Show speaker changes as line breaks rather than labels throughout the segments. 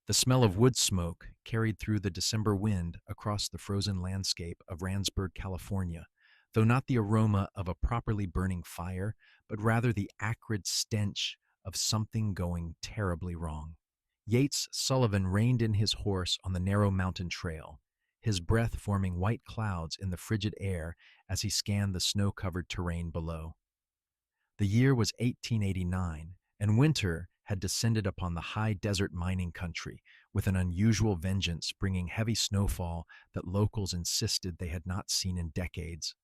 The smell of wood smoke carried through the December wind across the frozen landscape of Randsburg, California, though not the aroma of a properly burning fire, but rather the acrid stench of something going terribly wrong. Yates Sullivan reined in his horse on the narrow mountain trail, his breath forming white clouds in the frigid air as he scanned the snow-covered terrain below. The year was 1889, and winter had descended upon the high desert mining country with an unusual vengeance, bringing heavy snowfall that locals insisted they had not seen in decades.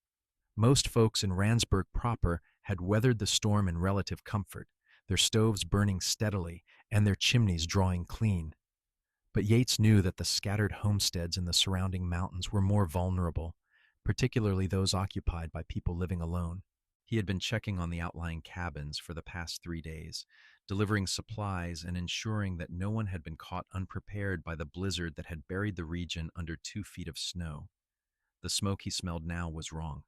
Most folks in Randsburg proper had weathered the storm in relative comfort, their stoves burning steadily and their chimneys drawing clean. But Yates knew that the scattered homesteads in the surrounding mountains were more vulnerable, particularly those occupied by people living alone. He had been checking on the outlying cabins for the past 3 days, delivering supplies and ensuring that no one had been caught unprepared by the blizzard that had buried the region under 2 feet of snow. The smoke he smelled now was wrong.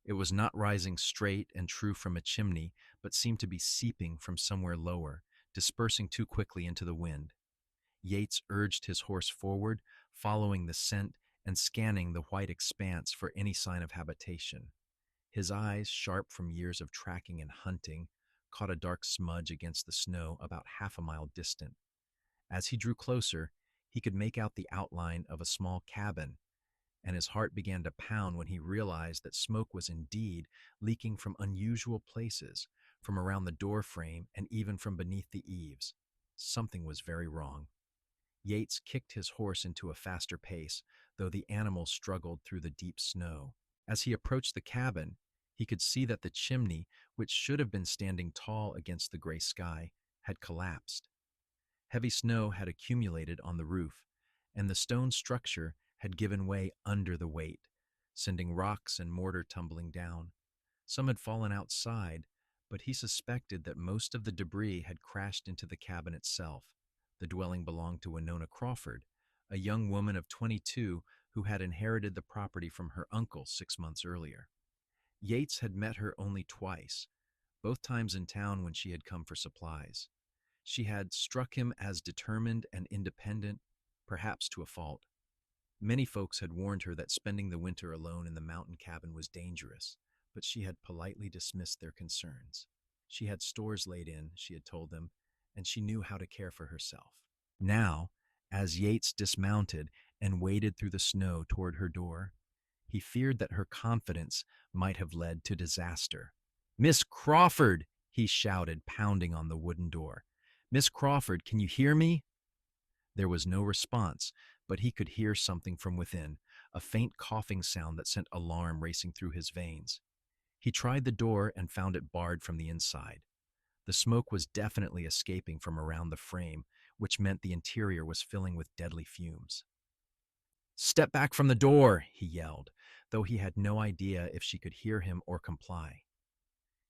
It was not rising straight and true from a chimney, but seemed to be seeping from somewhere lower, dispersing too quickly into the wind. Yates urged his horse forward, following the scent and scanning the white expanse for any sign of habitation. His eyes, sharp from years of tracking and hunting, caught a dark smudge against the snow about half a mile distant. As he drew closer, he could make out the outline of a small cabin, and his heart began to pound when he realized that smoke was indeed leaking from unusual places, from around the door frame and even from beneath the eaves. Something was very wrong. Yates kicked his horse into a faster pace, though the animal struggled through the deep snow. As he approached the cabin, he could see that the chimney, which should have been standing tall against the gray sky, had collapsed. Heavy snow had accumulated on the roof, and the stone structure had given way under the weight, sending rocks and mortar tumbling down. Some had fallen outside, but he suspected that most of the debris had crashed into the cabin itself. The dwelling belonged to Winona Crawford, a young woman of 22 who had inherited the property from her uncle 6 months earlier. Yates had met her only twice, both times in town when she had come for supplies. She had struck him as determined and independent, perhaps to a fault. Many folks had warned her that spending the winter alone in the mountain cabin was dangerous, but she had politely dismissed their concerns. She had stores laid in, she had told them, and she knew how to care for herself. Now, as Yates dismounted and waded through the snow toward her door, he feared that her confidence might have led to disaster. "Miss Crawford!" he shouted, pounding on the wooden door. "Miss Crawford, can you hear me?" There was no response, but he could hear something from within, a faint coughing sound that sent alarm racing through his veins. He tried the door and found it barred from the inside. The smoke was definitely escaping from around the frame, which meant the interior was filling with deadly fumes. "Step back from the door," he yelled, though he had no idea if she could hear him or comply.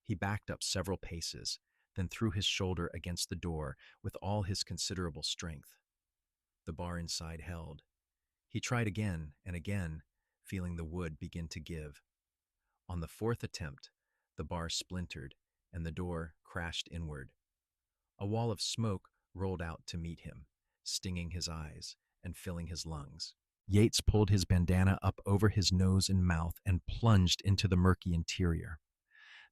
He backed up several paces, then threw his shoulder against the door with all his considerable strength. The bar inside held. He tried again and again, feeling the wood begin to give. On the fourth attempt, the bar splintered and the door crashed inward. A wall of smoke rolled out to meet him, stinging his eyes and filling his lungs. Yates pulled his bandana up over his nose and mouth and plunged into the murky interior.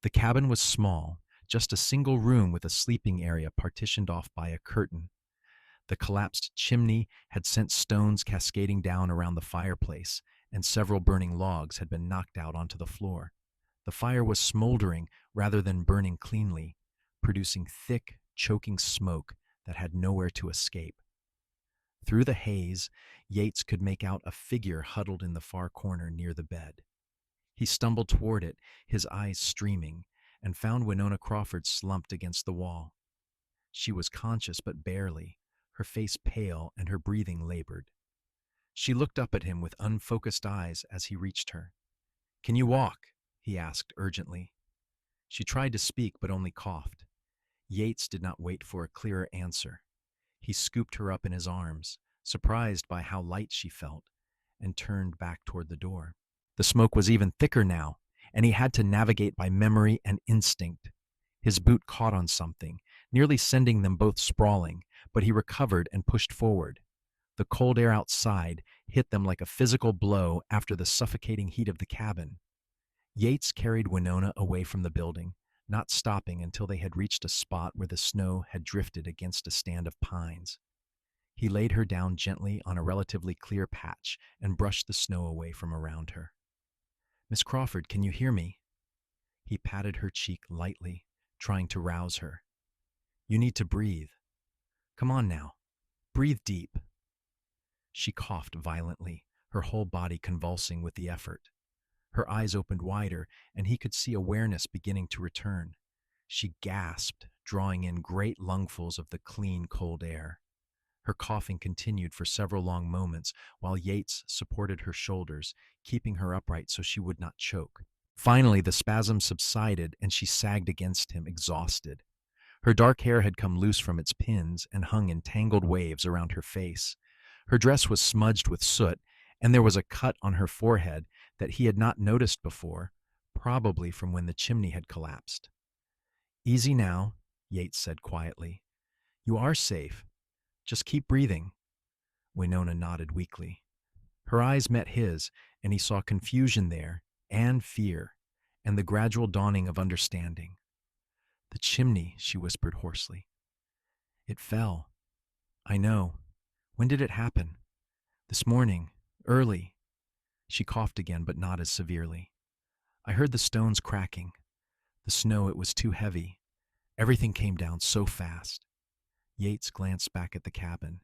The cabin was small, just a single room with a sleeping area partitioned off by a curtain. The collapsed chimney had sent stones cascading down around the fireplace, and several burning logs had been knocked out onto the floor. The fire was smoldering rather than burning cleanly, producing thick, choking smoke that had nowhere to escape. Through the haze, Yates could make out a figure huddled in the far corner near the bed. He stumbled toward it, his eyes streaming, and found Winona Crawford slumped against the wall. She was conscious but barely, her face pale and her breathing labored. She looked up at him with unfocused eyes as he reached her. "Can you walk?" he asked urgently. She tried to speak but only coughed. Yates did not wait for a clearer answer. He scooped her up in his arms, surprised by how light she felt, and turned back toward the door. The smoke was even thicker now, and he had to navigate by memory and instinct. His boot caught on something, nearly sending them both sprawling, but he recovered and pushed forward. The cold air outside hit them like a physical blow after the suffocating heat of the cabin. Yates carried Winona away from the building, not stopping until they had reached a spot where the snow had drifted against a stand of pines. He laid her down gently on a relatively clear patch and brushed the snow away from around her. "Miss Crawford, can you hear me?" He patted her cheek lightly, trying to rouse her. "You need to breathe. Come on now. Breathe deep." She coughed violently, her whole body convulsing with the effort. Her eyes opened wider, and he could see awareness beginning to return. She gasped, drawing in great lungfuls of the clean, cold air. Her coughing continued for several long moments while Yates supported her shoulders, keeping her upright so she would not choke. Finally, the spasm subsided and she sagged against him, exhausted. Her dark hair had come loose from its pins and hung in tangled waves around her face. Her dress was smudged with soot, and there was a cut on her forehead that he had not noticed before, probably from when the chimney had collapsed. "Easy now," Yates said quietly. "You are safe. Just keep breathing." Winona nodded weakly. Her eyes met his, and he saw confusion there, and fear, and the gradual dawning of understanding. "The chimney," she whispered hoarsely. "It fell. I know. When did it happen?" "This morning. Early." She coughed again, but not as severely. "I heard the stones cracking. The snow, it was too heavy. Everything came down so fast." Yates glanced back at the cabin.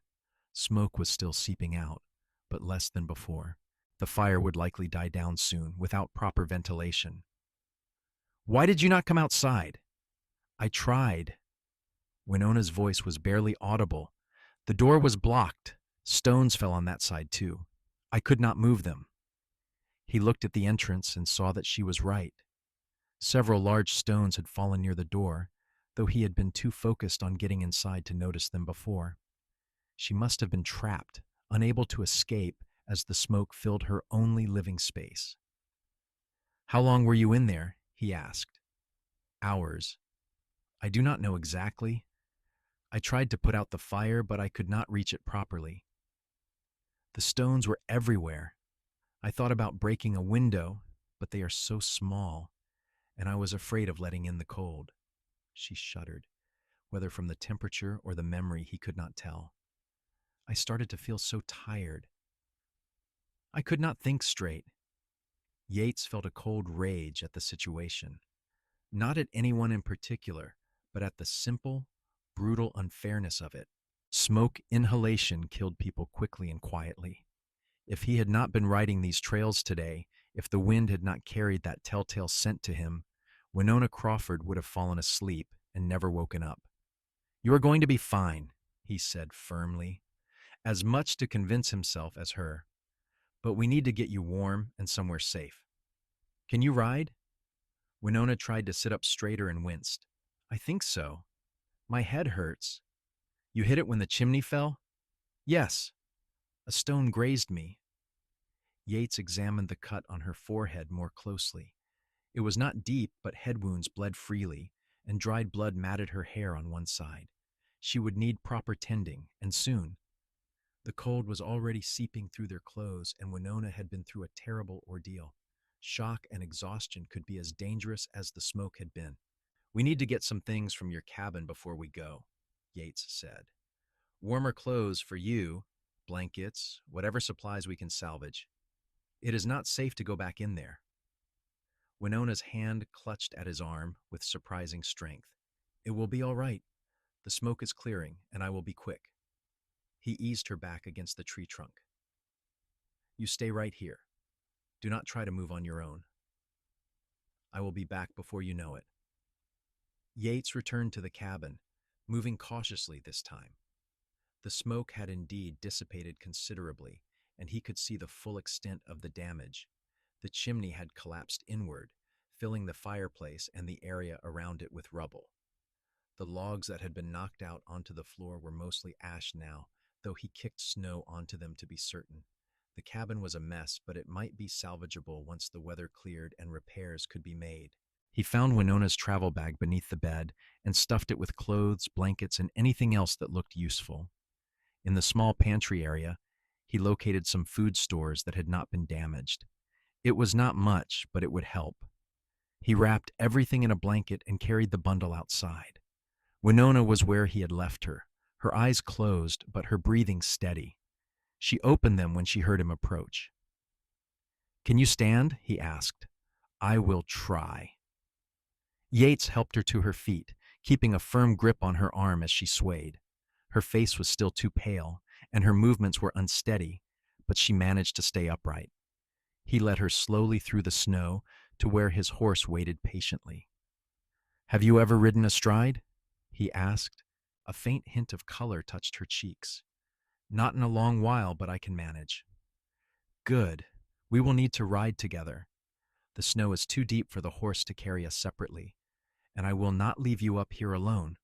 Smoke was still seeping out, but less than before. The fire would likely die down soon, without proper ventilation. "Why did you not come outside?" "I tried." Winona's voice was barely audible. "The door was blocked. Stones fell on that side, too. I could not move them." He looked at the entrance and saw that she was right. Several large stones had fallen near the door, though he had been too focused on getting inside to notice them before. She must have been trapped, unable to escape as the smoke filled her only living space. "How long were you in there?" he asked. "Hours. I do not know exactly. I tried to put out the fire, but I could not reach it properly. The stones were everywhere. I thought about breaking a window, but they are so small, and I was afraid of letting in the cold." She shuddered, whether from the temperature or the memory he could not tell. "I started to feel so tired. I could not think straight." Yates felt a cold rage at the situation. Not at anyone in particular, but at the simple, brutal unfairness of it. Smoke inhalation killed people quickly and quietly. If he had not been riding these trails today, if the wind had not carried that telltale scent to him, Winona Crawford would have fallen asleep and never woken up. "You are going to be fine," he said firmly, as much to convince himself as her. "But we need to get you warm and somewhere safe. Can you ride?" Winona tried to sit up straighter and winced. "I think so. My head hurts." "You hit it when the chimney fell?" "Yes. A stone grazed me." Yates examined the cut on her forehead more closely. It was not deep, but head wounds bled freely, and dried blood matted her hair on one side. She would need proper tending, and soon. The cold was already seeping through their clothes, and Winona had been through a terrible ordeal. Shock and exhaustion could be as dangerous as the smoke had been. "We need to get some things from your cabin before we go," Yates said. "Warmer clothes for you, blankets, whatever supplies we can salvage. It is not safe to go back in there." Winona's hand clutched at his arm with surprising strength. "It will be all right. The smoke is clearing, and I will be quick." He eased her back against the tree trunk. "You stay right here. Do not try to move on your own. I will be back before you know it." Yates returned to the cabin, moving cautiously this time. The smoke had indeed dissipated considerably, and he could see the full extent of the damage. The chimney had collapsed inward, filling the fireplace and the area around it with rubble. The logs that had been knocked out onto the floor were mostly ash now, though he kicked snow onto them to be certain. The cabin was a mess, but it might be salvageable once the weather cleared and repairs could be made. He found Winona's travel bag beneath the bed and stuffed it with clothes, blankets, and anything else that looked useful. In the small pantry area, he located some food stores that had not been damaged. It was not much, but it would help. He wrapped everything in a blanket and carried the bundle outside. Winona was where he had left her, her eyes closed, but her breathing steady. She opened them when she heard him approach. "Can you stand?" he asked. "I will try." Yates helped her to her feet, keeping a firm grip on her arm as she swayed. Her face was still too pale, and her movements were unsteady, but she managed to stay upright. He led her slowly through the snow to where his horse waited patiently. "Have you ever ridden astride?" he asked. A faint hint of color touched her cheeks. "Not in a long while, but I can manage." "Good. We will need to ride together. The snow is too deep for the horse to carry us separately, and I will not leave you up here alone."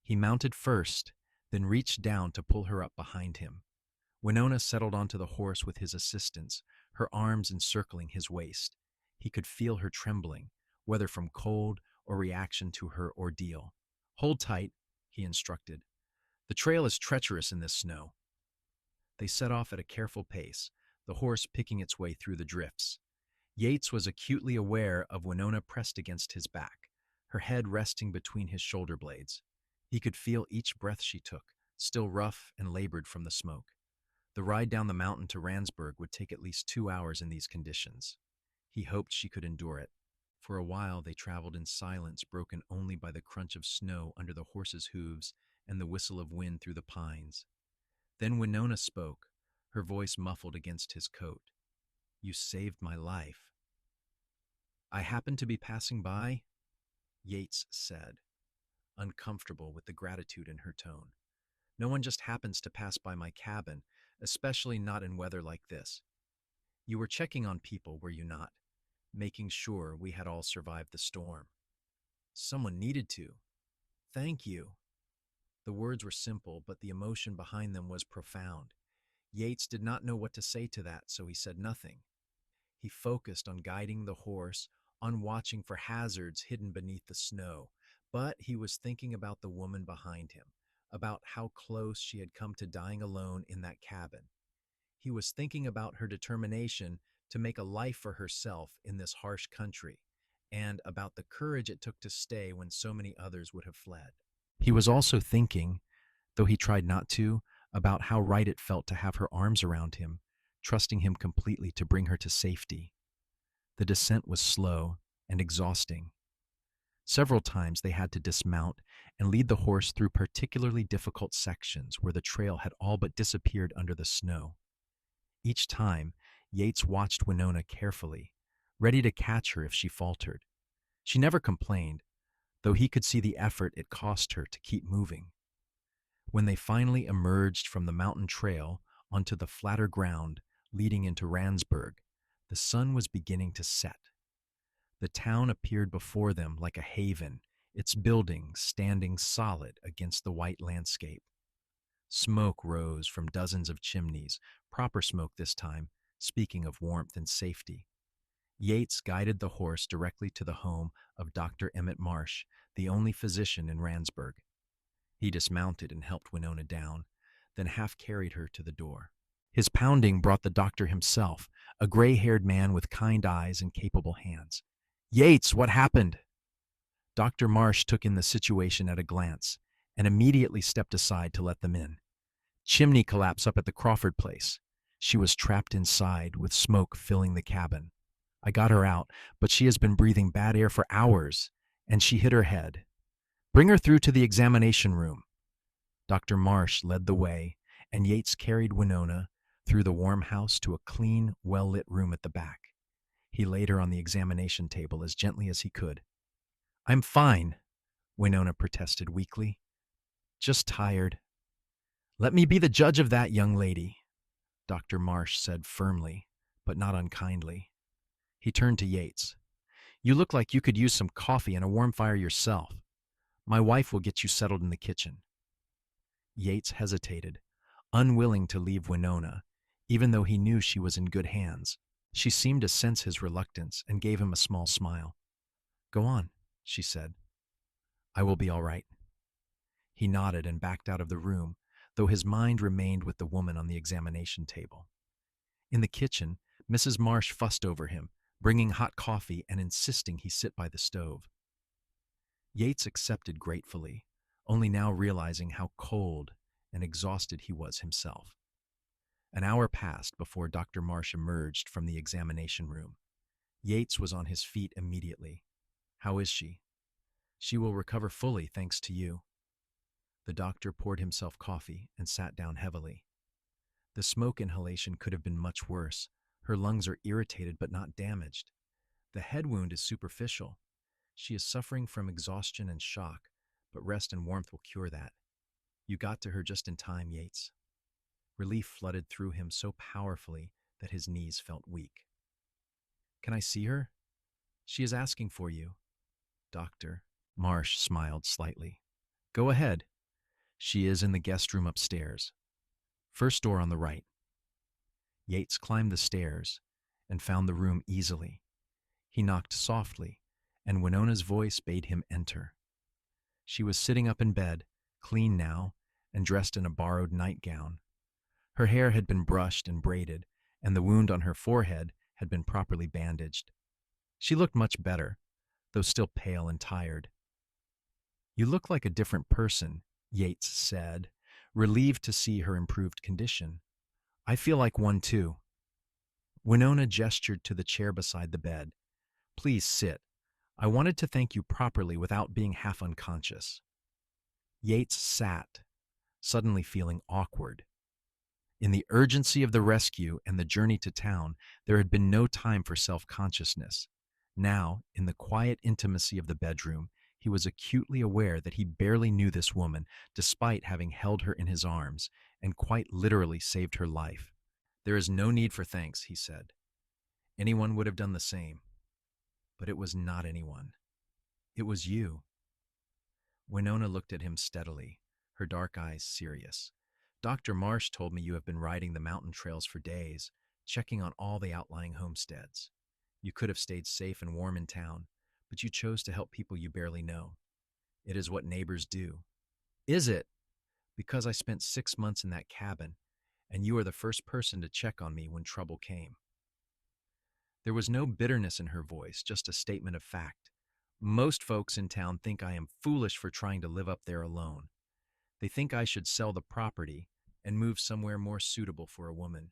He mounted first, then reached down to pull her up behind him. Winona settled onto the horse with his assistance, her arms encircling his waist. He could feel her trembling, whether from cold or reaction to her ordeal. "Hold tight," he instructed. "The trail is treacherous in this snow." They set off at a careful pace, the horse picking its way through the drifts. Yates was acutely aware of Winona pressed against his back, her head resting between his shoulder blades. He could feel each breath she took, still rough and labored from the smoke. The ride down the mountain to Randsburg would take at least 2 hours in these conditions. He hoped she could endure it. For a while they traveled in silence, broken only by the crunch of snow under the horse's hooves and the whistle of wind through the pines. Then Winona spoke, her voice muffled against his coat. "You saved my life." "I happened to be passing by," Yates said, uncomfortable with the gratitude in her tone. "No one just happens to pass by my cabin, especially not in weather like this. You were checking on people, were you not? Making sure we had all survived the storm." "Someone needed to. Thank you." The words were simple, but the emotion behind them was profound. Yates did not know what to say to that, so he said nothing. He focused on guiding the horse, on watching for hazards hidden beneath the snow, but he was thinking about the woman behind him, about how close she had come to dying alone in that cabin. He was thinking about her determination to make a life for herself in this harsh country, and about the courage it took to stay when so many others would have fled. He was also thinking, though he tried not to, about how right it felt to have her arms around him, trusting him completely to bring her to safety. The descent was slow and exhausting. Several times they had to dismount and lead the horse through particularly difficult sections where the trail had all but disappeared under the snow. Each time, Yates watched Winona carefully, ready to catch her if she faltered. She never complained, though he could see the effort it cost her to keep moving. When they finally emerged from the mountain trail onto the flatter ground leading into Randsburg, the sun was beginning to set. The town appeared before them like a haven, its buildings standing solid against the white landscape. Smoke rose from dozens of chimneys, proper smoke this time, speaking of warmth and safety. Yates guided the horse directly to the home of Dr. Emmett Marsh, the only physician in Randsburg. He dismounted and helped Winona down, then half-carried her to the door. His pounding brought the doctor himself, a gray-haired man with kind eyes and capable hands. "Yates, what happened?" Dr. Marsh took in the situation at a glance and immediately stepped aside to let them in. "Chimney collapse up at the Crawford place. She was trapped inside with smoke filling the cabin. I got her out, but she has been breathing bad air for hours, and she hit her head. Bring her through to the examination room." Dr. Marsh led the way, and Yates carried Winona through the warm house to a clean, well-lit room at the back. He laid her on the examination table as gently as he could. "I'm fine," Winona protested weakly. "Just tired." "Let me be the judge of that, young lady," Dr. Marsh said firmly, but not unkindly. He turned to Yates. "You look like you could use some coffee and a warm fire yourself. My wife will get you settled in the kitchen." Yates hesitated, unwilling to leave Winona, even though he knew she was in good hands. She seemed to sense his reluctance and gave him a small smile. Go on, she said. I will be all right. He nodded and backed out of the room, though his mind remained with the woman on the examination table. In the kitchen, Mrs. Marsh fussed over him, bringing hot coffee and insisting he sit by the stove. Yates accepted gratefully, only now realizing how cold and exhausted he was himself. An hour passed before Dr. Marsh emerged from the examination room. Yates was on his feet immediately. How is she? She will recover fully thanks to you. The doctor poured himself coffee and sat down heavily. The smoke inhalation could have been much worse. Her lungs are irritated but not damaged. The head wound is superficial. She is suffering from exhaustion and shock, but rest and warmth will cure that. You got to her just in time, Yates. Relief flooded through him so powerfully that his knees felt weak. Can I see her? She is asking for you. Doctor. Marsh smiled slightly. Go ahead. She is in the guest room upstairs. First door on the right. Yates climbed the stairs and found the room easily. He knocked softly, and Winona's voice bade him enter. She was sitting up in bed, clean now, and dressed in a borrowed nightgown. Her hair had been brushed and braided, and the wound on her forehead had been properly bandaged. She looked much better, though still pale and tired. You look like a different person, Yates said, relieved to see her improved condition. I feel like one too. Winona gestured to the chair beside the bed. Please sit. I wanted to thank you properly without being half unconscious. Yates sat, suddenly feeling awkward. In the urgency of the rescue and the journey to town, there had been no time for self-consciousness. Now, in the quiet intimacy of the bedroom, he was acutely aware that he barely knew this woman, despite having held her in his arms and quite literally saved her life. There is no need for thanks, he said. Anyone would have done the same. But it was not anyone. It was you. Winona looked at him steadily, her dark eyes serious. Dr. Marsh told me you have been riding the mountain trails for days, checking on all the outlying homesteads. You could have stayed safe and warm in town, but you chose to help people you barely know. It is what neighbors do. Is it? Because I spent 6 months in that cabin, and you are the first person to check on me when trouble came. There was no bitterness in her voice, just a statement of fact. Most folks in town think I am foolish for trying to live up there alone. They think I should sell the property and move somewhere more suitable for a woman.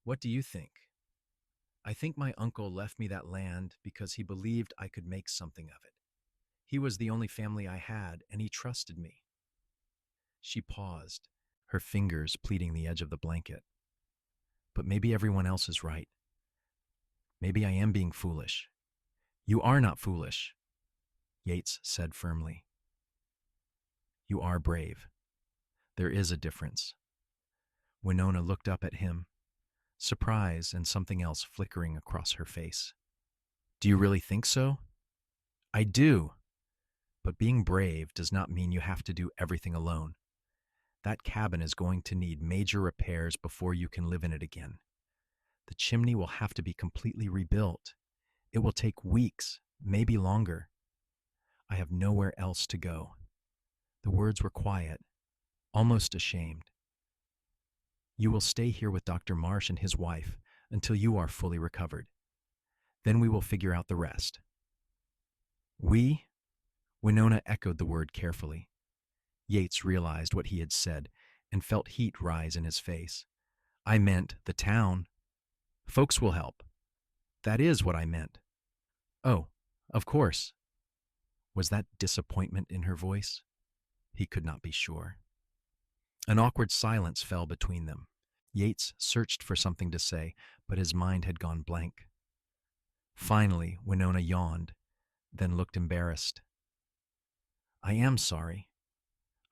What do you think? I think my uncle left me that land because he believed I could make something of it. He was the only family I had, and he trusted me. She paused, her fingers pleating the edge of the blanket. But maybe everyone else is right. Maybe I am being foolish. You are not foolish, Yates said firmly. You are brave. There is a difference. Winona looked up at him, surprise and something else flickering across her face. Do you really think so? I do. But being brave does not mean you have to do everything alone. That cabin is going to need major repairs before you can live in it again. The chimney will have to be completely rebuilt. It will take weeks, maybe longer. I have nowhere else to go. The words were quiet, almost ashamed. You will stay here with Dr. Marsh and his wife until you are fully recovered. Then we will figure out the rest. We? Winona echoed the word carefully. Yates realized what he had said and felt heat rise in his face. I meant the town. Folks will help. That is what I meant. Oh, of course. Was that disappointment in her voice? He could not be sure. An awkward silence fell between them. Yates searched for something to say, but his mind had gone blank. Finally, Winona yawned, then looked embarrassed. I am sorry.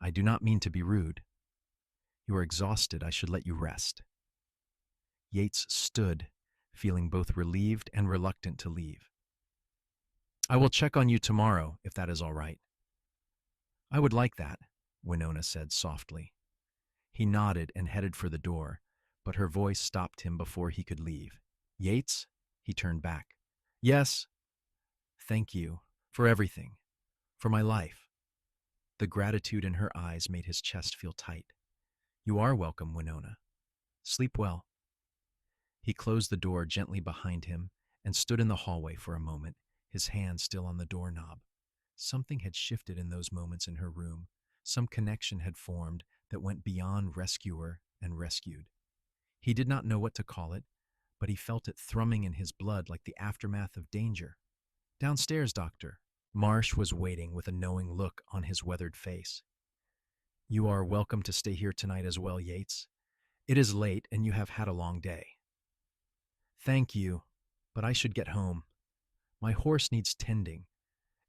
I do not mean to be rude. You are exhausted. I should let you rest. Yates stood, feeling both relieved and reluctant to leave. I will check on you tomorrow, if that is all right. I would like that, Winona said softly. He nodded and headed for the door, but her voice stopped him before he could leave. Yates? He turned back. Yes. Thank you for everything, for my life. The gratitude in her eyes made his chest feel tight. You are welcome, Winona. Sleep well. He closed the door gently behind him and stood in the hallway for a moment, his hand still on the doorknob. Something had shifted in those moments in her room. Some connection had formed that went beyond rescuer and rescued. He did not know what to call it, but he felt it thrumming in his blood like the aftermath of danger. Downstairs, Doctor. Marsh was waiting with a knowing look on his weathered face. You are welcome to stay here tonight as well, Yates. It is late and you have had a long day. Thank you, but I should get home. My horse needs tending,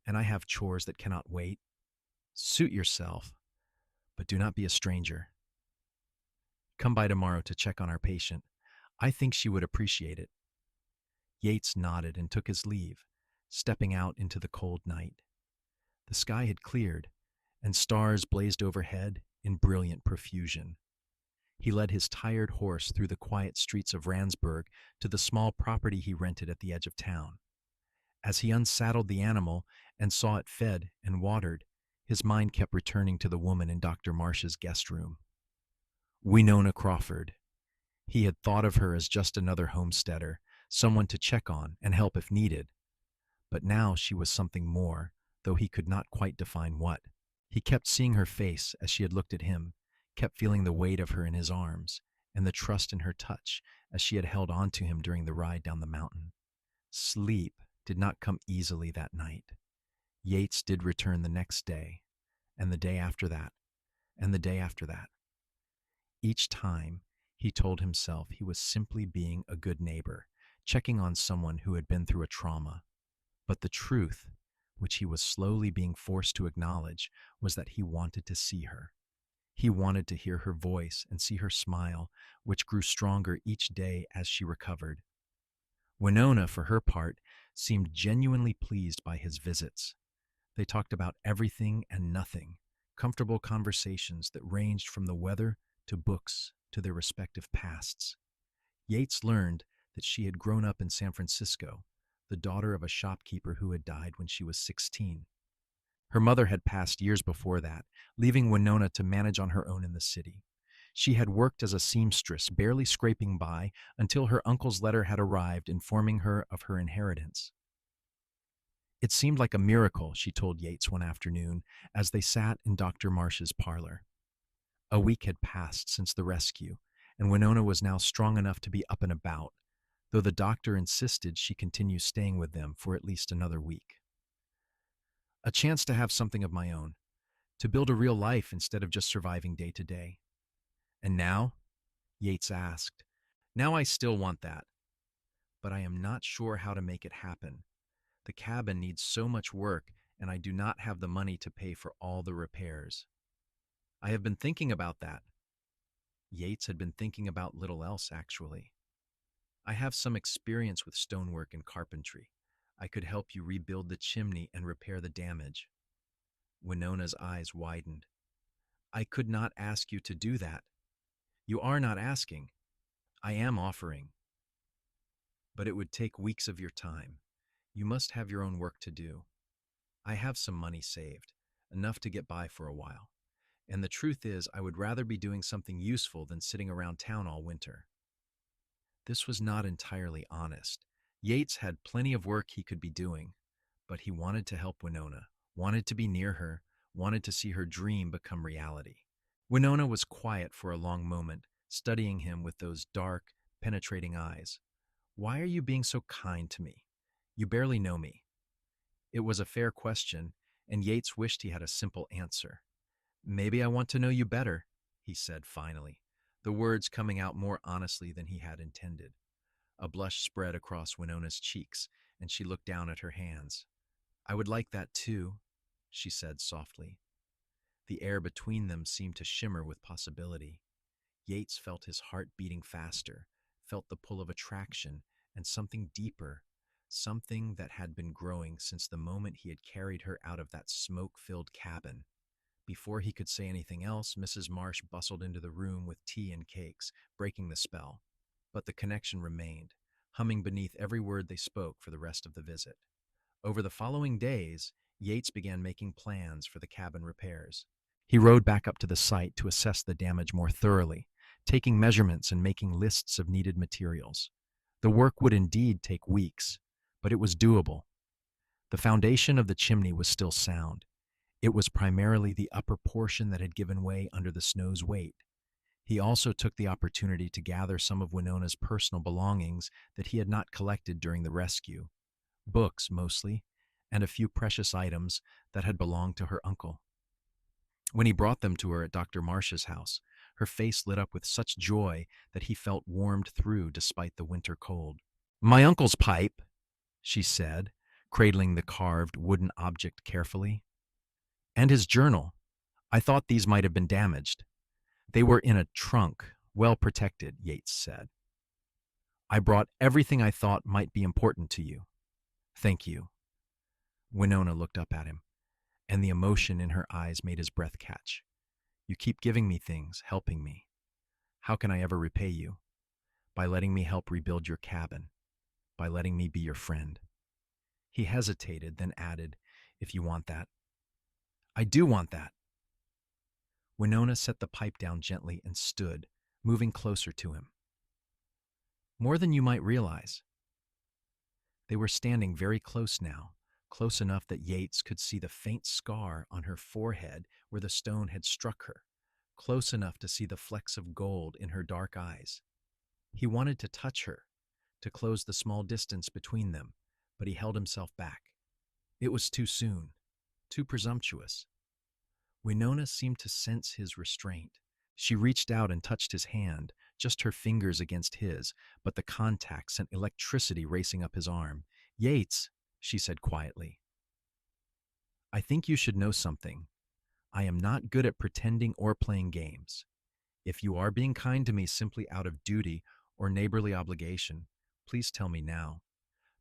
and I have chores that cannot wait. Suit yourself, but do not be a stranger. Come by tomorrow to check on our patient. I think she would appreciate it. Yates nodded and took his leave, stepping out into the cold night. The sky had cleared, and stars blazed overhead in brilliant profusion. He led his tired horse through the quiet streets of Randsburg to the small property he rented at the edge of town. As he unsaddled the animal and saw it fed and watered, his mind kept returning to the woman in Dr. Marsh's guest room. Winona Crawford. He had thought of her as just another homesteader, someone to check on and help if needed. But now she was something more, though he could not quite define what. He kept seeing her face as she had looked at him, kept feeling the weight of her in his arms, and the trust in her touch as she had held on to him during the ride down the mountain. Sleep did not come easily that night. Yates did return the next day, and the day after that, and the day after that. Each time, he told himself he was simply being a good neighbor, checking on someone who had been through a trauma. But the truth, which he was slowly being forced to acknowledge, was that he wanted to see her. He wanted to hear her voice and see her smile, which grew stronger each day as she recovered. Winona, for her part, seemed genuinely pleased by his visits. They talked about everything and nothing, comfortable conversations that ranged from the weather to books to their respective pasts. Yates learned that she had grown up in San Francisco, the daughter of a shopkeeper who had died when she was 16. Her mother had passed years before that, leaving Winona to manage on her own in the city. She had worked as a seamstress, barely scraping by, until her uncle's letter had arrived informing her of her inheritance. It seemed like a miracle, she told Yates one afternoon, as they sat in Dr. Marsh's parlor. A week had passed since the rescue, and Winona was now strong enough to be up and about, though the doctor insisted she continue staying with them for at least another week. A chance to have something of my own, to build a real life instead of just surviving day to day. And now? Yates asked. Now I still want that, but I am not sure how to make it happen. The cabin needs so much work, and I do not have the money to pay for all the repairs. I have been thinking about that. Yates had been thinking about little else, actually. I have some experience with stonework and carpentry. I could help you rebuild the chimney and repair the damage. Winona's eyes widened. I could not ask you to do that. You are not asking. I am offering. But it would take weeks of your time. You must have your own work to do. I have some money saved, enough to get by for a while. And the truth is, I would rather be doing something useful than sitting around town all winter. This was not entirely honest. Yates had plenty of work he could be doing, but he wanted to help Winona, wanted to be near her, wanted to see her dream become reality. Winona was quiet for a long moment, studying him with those dark, penetrating eyes. Why are you being so kind to me? You barely know me. It was a fair question, and Yates wished he had a simple answer. Maybe I want to know you better, he said finally, the words coming out more honestly than he had intended. A blush spread across Winona's cheeks, and she looked down at her hands. I would like that too, she said softly. The air between them seemed to shimmer with possibility. Yates felt his heart beating faster, felt the pull of attraction, and something deeper, something that had been growing since the moment he had carried her out of that smoke-filled cabin. Before he could say anything else, Mrs. Marsh bustled into the room with tea and cakes, breaking the spell. But the connection remained, humming beneath every word they spoke for the rest of the visit. Over the following days, Yates began making plans for the cabin repairs. He rode back up to the site to assess the damage more thoroughly, taking measurements and making lists of needed materials. The work would indeed take weeks, but it was doable. The foundation of the chimney was still sound. It was primarily the upper portion that had given way under the snow's weight. He also took the opportunity to gather some of Winona's personal belongings that he had not collected during the rescue, books mostly, and a few precious items that had belonged to her uncle. When he brought them to her at Dr. Marsh's house, her face lit up with such joy that he felt warmed through despite the winter cold. "My uncle's pipe," she said, cradling the carved wooden object carefully. "And his journal. I thought these might have been damaged." "They were in a trunk, well protected," Yates said. "I brought everything I thought might be important to you." "Thank you." Winona looked up at him, and the emotion in her eyes made his breath catch. "You keep giving me things, helping me. How can I ever repay you? By letting me help rebuild your cabin, by letting me be your friend." He hesitated, then added, "If you want that." "I do want that." Winona set the pipe down gently and stood, moving closer to him. "More than you might realize." They were standing very close now, close enough that Yates could see the faint scar on her forehead where the stone had struck her, close enough to see the flecks of gold in her dark eyes. He wanted to touch her, to close the small distance between them, but he held himself back. It was too soon, too presumptuous. Winona seemed to sense his restraint. She reached out and touched his hand, just her fingers against his, but the contact sent electricity racing up his arm. "Yates," she said quietly, "I think you should know something. I am not good at pretending or playing games. If you are being kind to me simply out of duty or neighborly obligation, please tell me now.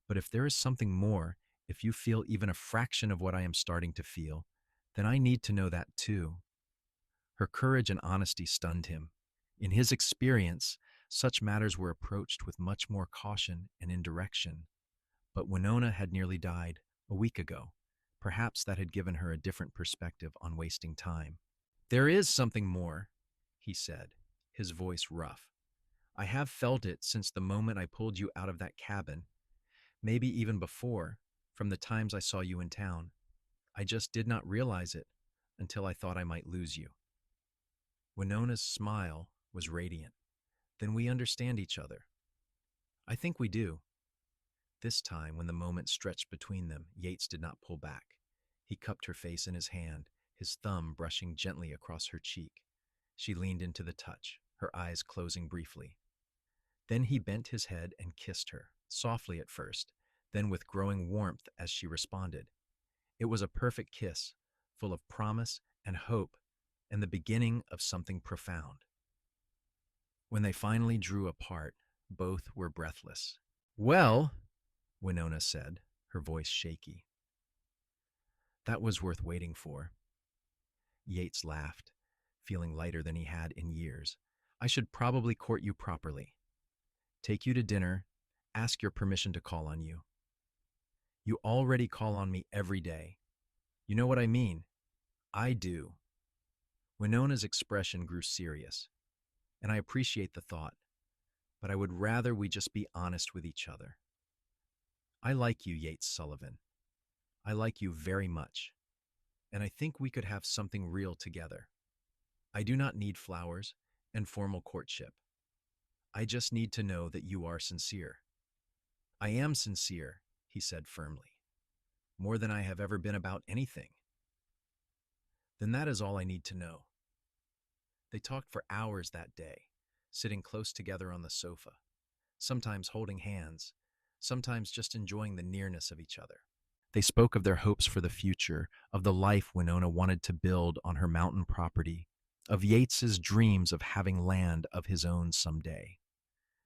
But if there is something more, if you feel even a fraction of what I am starting to feel, then I need to know that too." Her courage and honesty stunned him. In his experience, such matters were approached with much more caution and indirection. But Winona had nearly died a week ago. Perhaps that had given her a different perspective on wasting time. "There is something more," he said, his voice rough. "I have felt it since the moment I pulled you out of that cabin, maybe even before, from the times I saw you in town. I just did not realize it until I thought I might lose you." Winona's smile was radiant. "Then we understand each other." "I think we do." This time, when the moment stretched between them, Yates did not pull back. He cupped her face in his hand, his thumb brushing gently across her cheek. She leaned into the touch, her eyes closing briefly. Then he bent his head and kissed her, softly at first, then with growing warmth as she responded. It was a perfect kiss, full of promise and hope, and the beginning of something profound. When they finally drew apart, both were breathless. "Well," Winona said, her voice shaky, "that was worth waiting for." Yates laughed, feeling lighter than he had in years. "I should probably court you properly. Take you to dinner, ask your permission to call on you. You already call on me every day. You know what I mean? I do." Winona's expression grew serious, and I appreciate the thought, but I would rather we just be honest with each other. I like you, Yates Sullivan. I like you very much, and I think we could have something real together. I do not need flowers and formal courtship. I just need to know that you are sincere." "I am sincere," he said firmly, "more than I have ever been about anything." "Then that is all I need to know." They talked for hours that day, sitting close together on the sofa, sometimes holding hands, sometimes just enjoying the nearness of each other. They spoke of their hopes for the future, of the life Winona wanted to build on her mountain property, of Yates's dreams of having land of his own someday.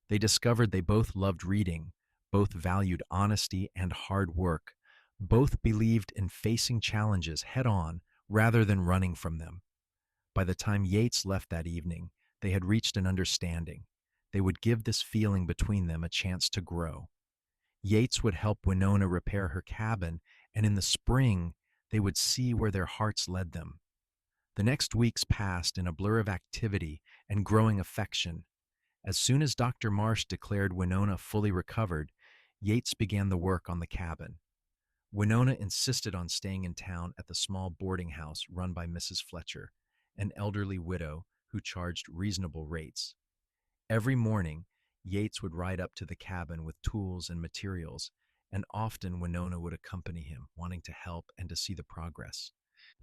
They discovered they both loved reading, both valued honesty and hard work, both believed in facing challenges head-on rather than running from them. By the time Yates left that evening, they had reached an understanding. They would give this feeling between them a chance to grow. Yates would help Winona repair her cabin, and in the spring, they would see where their hearts led them. The next weeks passed in a blur of activity and growing affection. As soon as Dr. Marsh declared Winona fully recovered, Yates began the work on the cabin. Winona insisted on staying in town at the small boarding house run by Mrs. Fletcher, an elderly widow who charged reasonable rates. Every morning, Yates would ride up to the cabin with tools and materials, and often Winona would accompany him, wanting to help and to see the progress.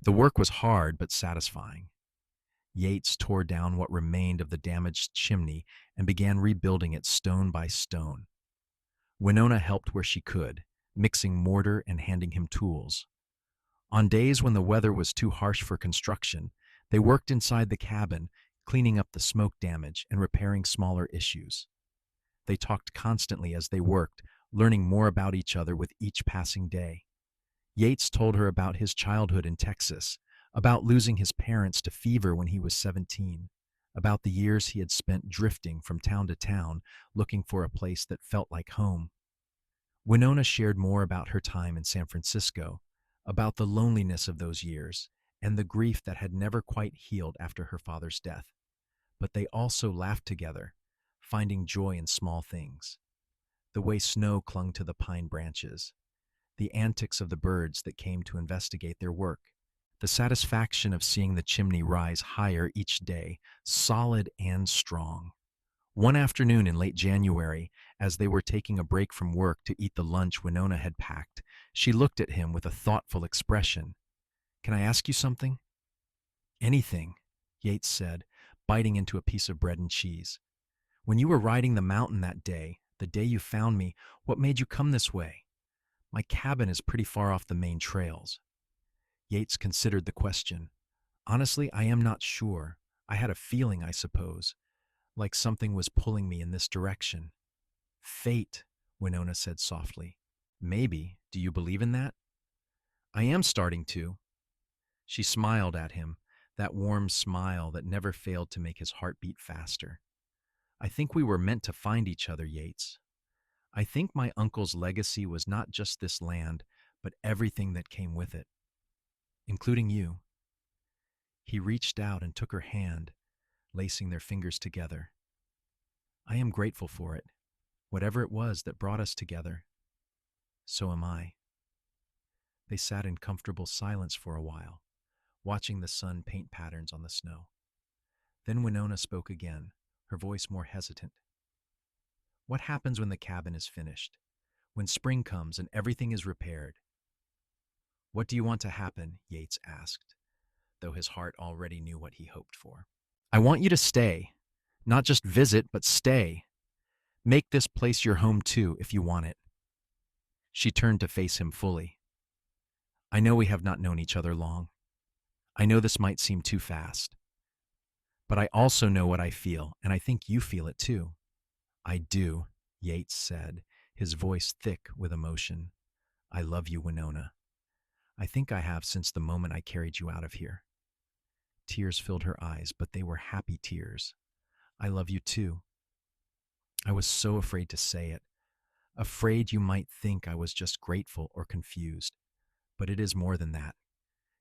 The work was hard but satisfying. Yates tore down what remained of the damaged chimney and began rebuilding it stone by stone. Winona helped where she could, mixing mortar and handing him tools. On days when the weather was too harsh for construction, they worked inside the cabin, cleaning up the smoke damage and repairing smaller issues. They talked constantly as they worked, learning more about each other with each passing day. Yates told her about his childhood in Texas, about losing his parents to fever when he was 17, about the years he had spent drifting from town to town, looking for a place that felt like home. Winona shared more about her time in San Francisco, about the loneliness of those years, and the grief that had never quite healed after her father's death. But they also laughed together, finding joy in small things. The way snow clung to the pine branches, the antics of the birds that came to investigate their work, the satisfaction of seeing the chimney rise higher each day, solid and strong. One afternoon in late January, as they were taking a break from work to eat the lunch Winona had packed, she looked at him with a thoughtful expression. "Can I ask you something?" "Anything," Yates said, biting into a piece of bread and cheese. "When you were riding the mountain that day, the day you found me, what made you come this way? My cabin is pretty far off the main trails." Yates considered the question. "Honestly, I am not sure. I had a feeling, I suppose, like something was pulling me in this direction." "Fate," Winona said softly. "Maybe. Do you believe in that?" "I am starting to." She smiled at him, that warm smile that never failed to make his heart beat faster. "I think we were meant to find each other, Yates. I think my uncle's legacy was not just this land, but everything that came with it, including you." He reached out and took her hand, lacing their fingers together. "I am grateful for it, whatever it was that brought us together. So am I." They sat in comfortable silence for a while, watching the sun paint patterns on the snow. Then Winona spoke again, her voice more hesitant. "What happens when the cabin is finished? When spring comes and everything is repaired?" "What do you want to happen?" Yates asked, though his heart already knew what he hoped for. "I want you to stay. Not just visit, but stay. Make this place your home too, if you want it." She turned to face him fully. "I know we have not known each other long. I know this might seem too fast. But I also know what I feel, and I think you feel it too." "I do," Yates said, his voice thick with emotion. "I love you, Winona. I think I have since the moment I carried you out of here." Tears filled her eyes, but they were happy tears. "I love you too. I was so afraid to say it, afraid you might think I was just grateful or confused. But it is more than that.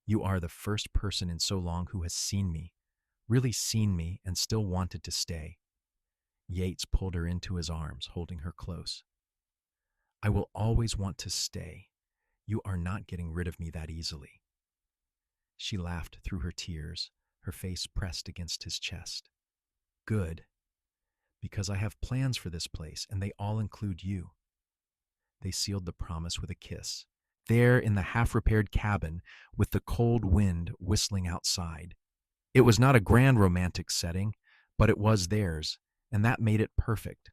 You are the first person in so long who has seen me, really seen me, and still wanted to stay." Yates pulled her into his arms, holding her close. "I will always want to stay. You are not getting rid of me that easily." She laughed through her tears, her face pressed against his chest. "Good. Because I have plans for this place, and they all include you." They sealed the promise with a kiss, there in the half-repaired cabin with the cold wind whistling outside. It was not a grand romantic setting, but it was theirs, and that made it perfect.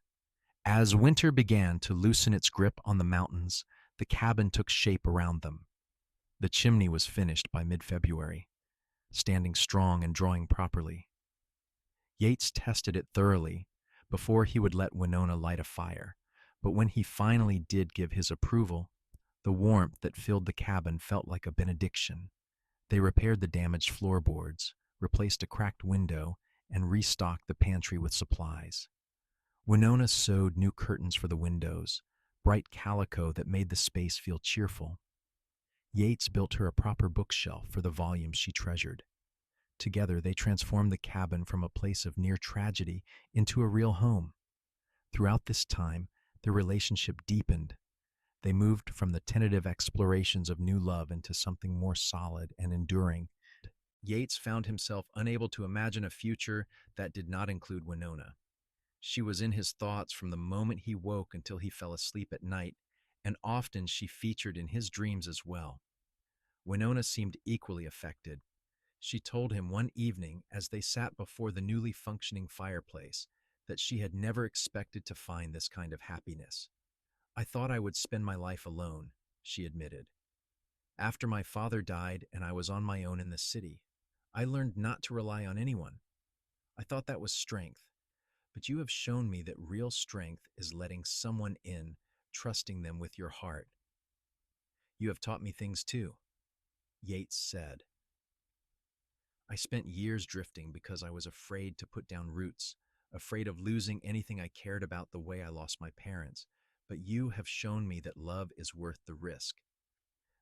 As winter began to loosen its grip on the mountains, the cabin took shape around them. The chimney was finished by mid-February, standing strong and drawing properly. Yates tested it thoroughly before he would let Winona light a fire, but when he finally did give his approval, the warmth that filled the cabin felt like a benediction. They repaired the damaged floorboards, replaced a cracked window, and restocked the pantry with supplies. Winona sewed new curtains for the windows, bright calico that made the space feel cheerful. Yates built her a proper bookshelf for the volumes she treasured. Together, they transformed the cabin from a place of near tragedy into a real home. Throughout this time, their relationship deepened. They moved from the tentative explorations of new love into something more solid and enduring. Yates found himself unable to imagine a future that did not include Winona. She was in his thoughts from the moment he woke until he fell asleep at night, and often she featured in his dreams as well. Winona seemed equally affected. She told him one evening, as they sat before the newly functioning fireplace, that she had never expected to find this kind of happiness. "I thought I would spend my life alone," she admitted. "After my father died and I was on my own in the city, I learned not to rely on anyone. I thought that was strength, but you have shown me that real strength is letting someone in, trusting them with your heart. You have taught me things too," Yates said. "I spent years drifting because I was afraid to put down roots, afraid of losing anything I cared about the way I lost my parents. But you have shown me that love is worth the risk."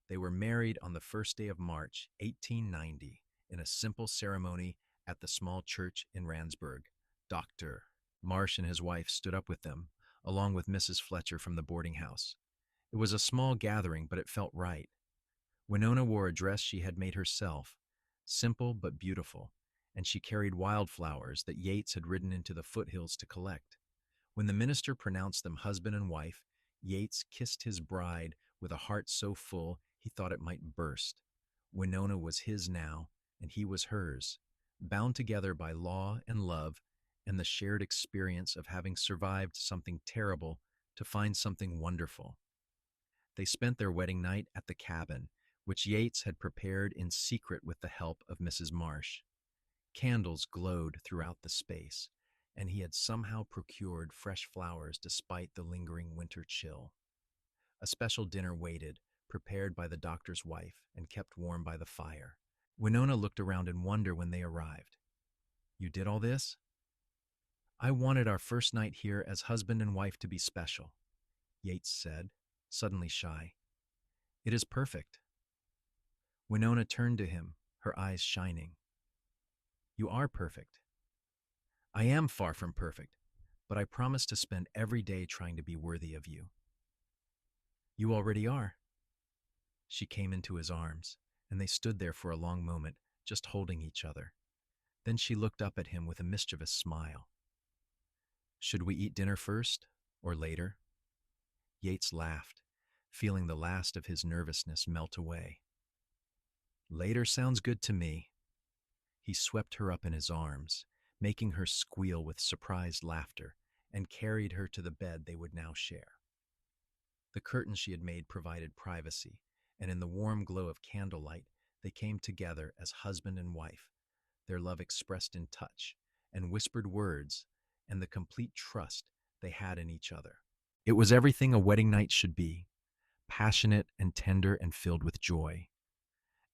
They were married on the first day of March, 1890, in a simple ceremony at the small church in Randsburg. Dr. Marsh and his wife stood up with them, along with Mrs. Fletcher from the boarding house. It was a small gathering, but it felt right. Winona wore a dress she had made herself, simple but beautiful, and she carried wildflowers that Yates had ridden into the foothills to collect. When the minister pronounced them husband and wife, Yates kissed his bride with a heart so full he thought it might burst. Winona was his now, and he was hers, bound together by law and love and the shared experience of having survived something terrible to find something wonderful. They spent their wedding night at the cabin, which Yates had prepared in secret with the help of Mrs. Marsh. Candles glowed throughout the space, and he had somehow procured fresh flowers despite the lingering winter chill. A special dinner waited, prepared by the doctor's wife and kept warm by the fire. Winona looked around in wonder when they arrived. "You did all this?" "I wanted our first night here as husband and wife to be special," Yates said, suddenly shy. "It is perfect." Winona turned to him, her eyes shining. "You are perfect." "I am far from perfect, but I promise to spend every day trying to be worthy of you." "You already are." She came into his arms, and they stood there for a long moment, just holding each other. Then she looked up at him with a mischievous smile. "Should we eat dinner first, or later?" Yates laughed, feeling the last of his nervousness melt away. "Later sounds good to me." He swept her up in his arms, making her squeal with surprised laughter, and carried her to the bed they would now share. The curtains she had made provided privacy, and in the warm glow of candlelight, they came together as husband and wife, their love expressed in touch and whispered words and the complete trust they had in each other. It was everything a wedding night should be, passionate and tender and filled with joy.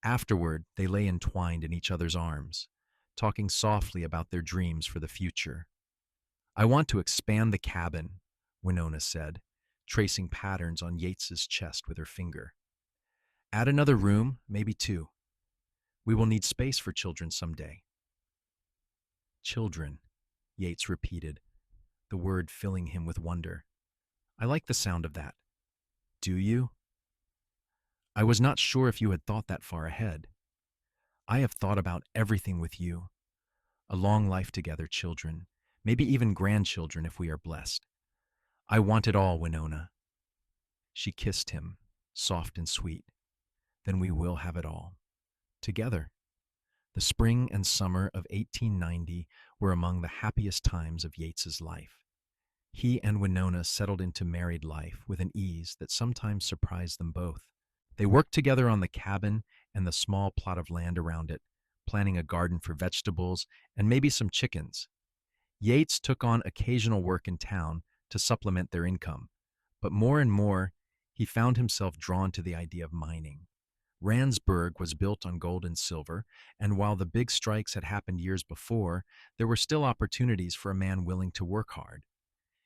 Afterward, they lay entwined in each other's arms, talking softly about their dreams for the future. "I want to expand the cabin," Winona said, tracing patterns on Yates's chest with her finger. "Add another room, maybe two. We will need space for children someday." "Children," Yates repeated, the word filling him with wonder. "I like the sound of that." "Do you?" "I was not sure if you had thought that far ahead. I have thought about everything with you. A long life together, children, maybe even grandchildren if we are blessed. I want it all, Winona." She kissed him, soft and sweet. "Then we will have it all. Together." The spring and summer of 1890 were among the happiest times of Yates's life. He and Winona settled into married life with an ease that sometimes surprised them both. They worked together on the cabin and the small plot of land around it, planning a garden for vegetables and maybe some chickens. Yates took on occasional work in town to supplement their income, but more and more, he found himself drawn to the idea of mining. Randsburg was built on gold and silver, and while the big strikes had happened years before, there were still opportunities for a man willing to work hard.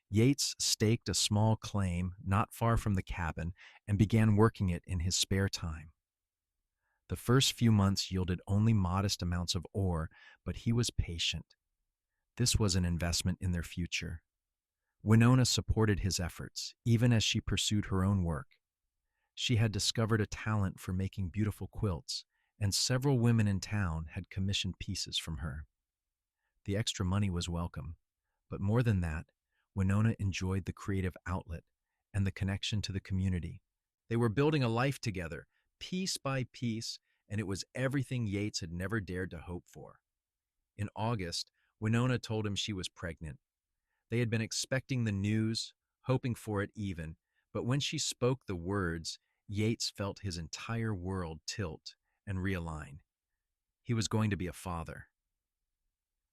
Yates staked a small claim not far from the cabin and began working it in his spare time. The first few months yielded only modest amounts of ore, but he was patient. This was an investment in their future. Winona supported his efforts, even as she pursued her own work. She had discovered a talent for making beautiful quilts, and several women in town had commissioned pieces from her. The extra money was welcome, but more than that, Winona enjoyed the creative outlet and the connection to the community. They were building a life together, piece by piece, and it was everything Yates had never dared to hope for. In August, Winona told him she was pregnant. They had been expecting the news, hoping for it even, but when she spoke the words, Yates felt his entire world tilt and realign. He was going to be a father.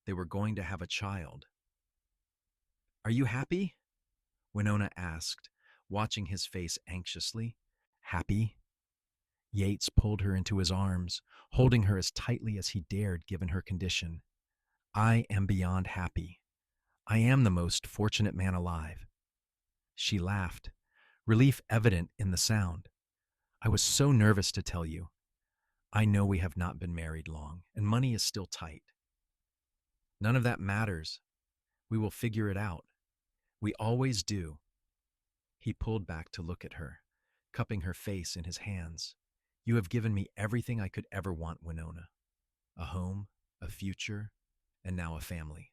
They were going to have a child. "Are you happy?" Winona asked, watching his face anxiously. "Happy?" Yates pulled her into his arms, holding her as tightly as he dared given her condition. "I am beyond happy. I am the most fortunate man alive." She laughed, relief evident in the sound. "I was so nervous to tell you. I know we have not been married long, and money is still tight." "None of that matters. We will figure it out. We always do." He pulled back to look at her, cupping her face in his hands. "You have given me everything I could ever want, Winona. A home, a future, and now a family.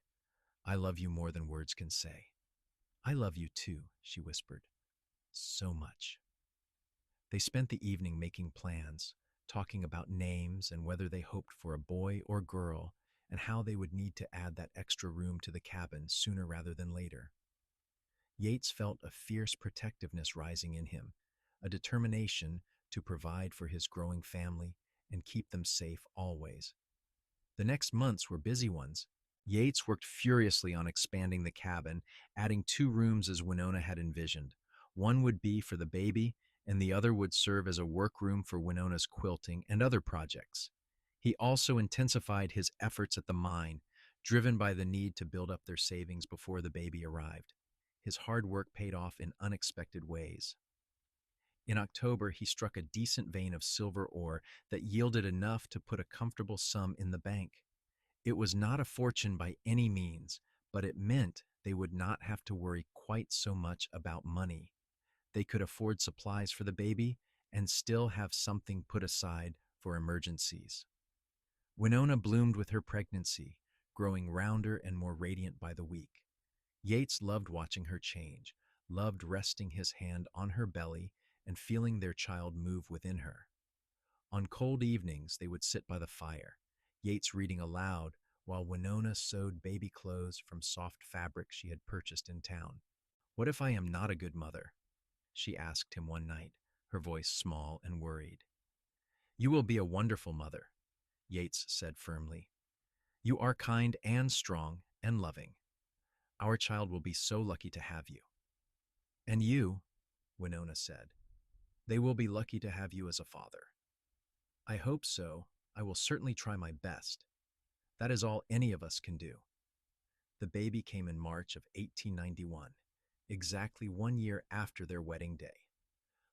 I love you more than words can say." "I love you too," she whispered. "So much." They spent the evening making plans, talking about names and whether they hoped for a boy or girl, and how they would need to add that extra room to the cabin sooner rather than later. Yates felt a fierce protectiveness rising in him, a determination to provide for his growing family and keep them safe always. The next months were busy ones. Yates worked furiously on expanding the cabin, adding 2 rooms as Winona had envisioned. One would be for the baby, and the other would serve as a workroom for Winona's quilting and other projects. He also intensified his efforts at the mine, driven by the need to build up their savings before the baby arrived. His hard work paid off in unexpected ways. In October, he struck a decent vein of silver ore that yielded enough to put a comfortable sum in the bank. It was not a fortune by any means, but it meant they would not have to worry quite so much about money. They could afford supplies for the baby and still have something put aside for emergencies. Winona bloomed with her pregnancy, growing rounder and more radiant by the week. Yates loved watching her change, loved resting his hand on her belly and feeling their child move within her. On cold evenings, they would sit by the fire, Yates reading aloud while Winona sewed baby clothes from soft fabric she had purchased in town. "What if I am not a good mother?" she asked him one night, her voice small and worried. "You will be a wonderful mother," Yates said firmly. "You are kind and strong and loving. Our child will be so lucky to have you." "And you," Winona said. "They will be lucky to have you as a father." "I hope so. I will certainly try my best. That is all any of us can do." The baby came in March of 1891, exactly 1 year after their wedding day.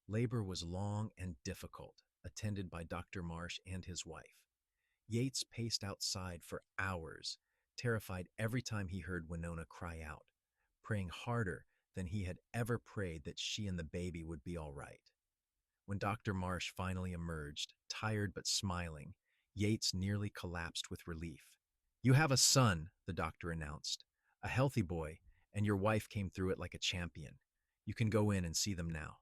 Labor was long and difficult, attended by Dr. Marsh and his wife. Yates paced outside for hours, terrified every time he heard Winona cry out, praying harder than he had ever prayed that she and the baby would be all right. When Dr. Marsh finally emerged, tired but smiling, Yates nearly collapsed with relief. "You have a son," the doctor announced, "a healthy boy, and your wife came through it like a champion. You can go in and see them now."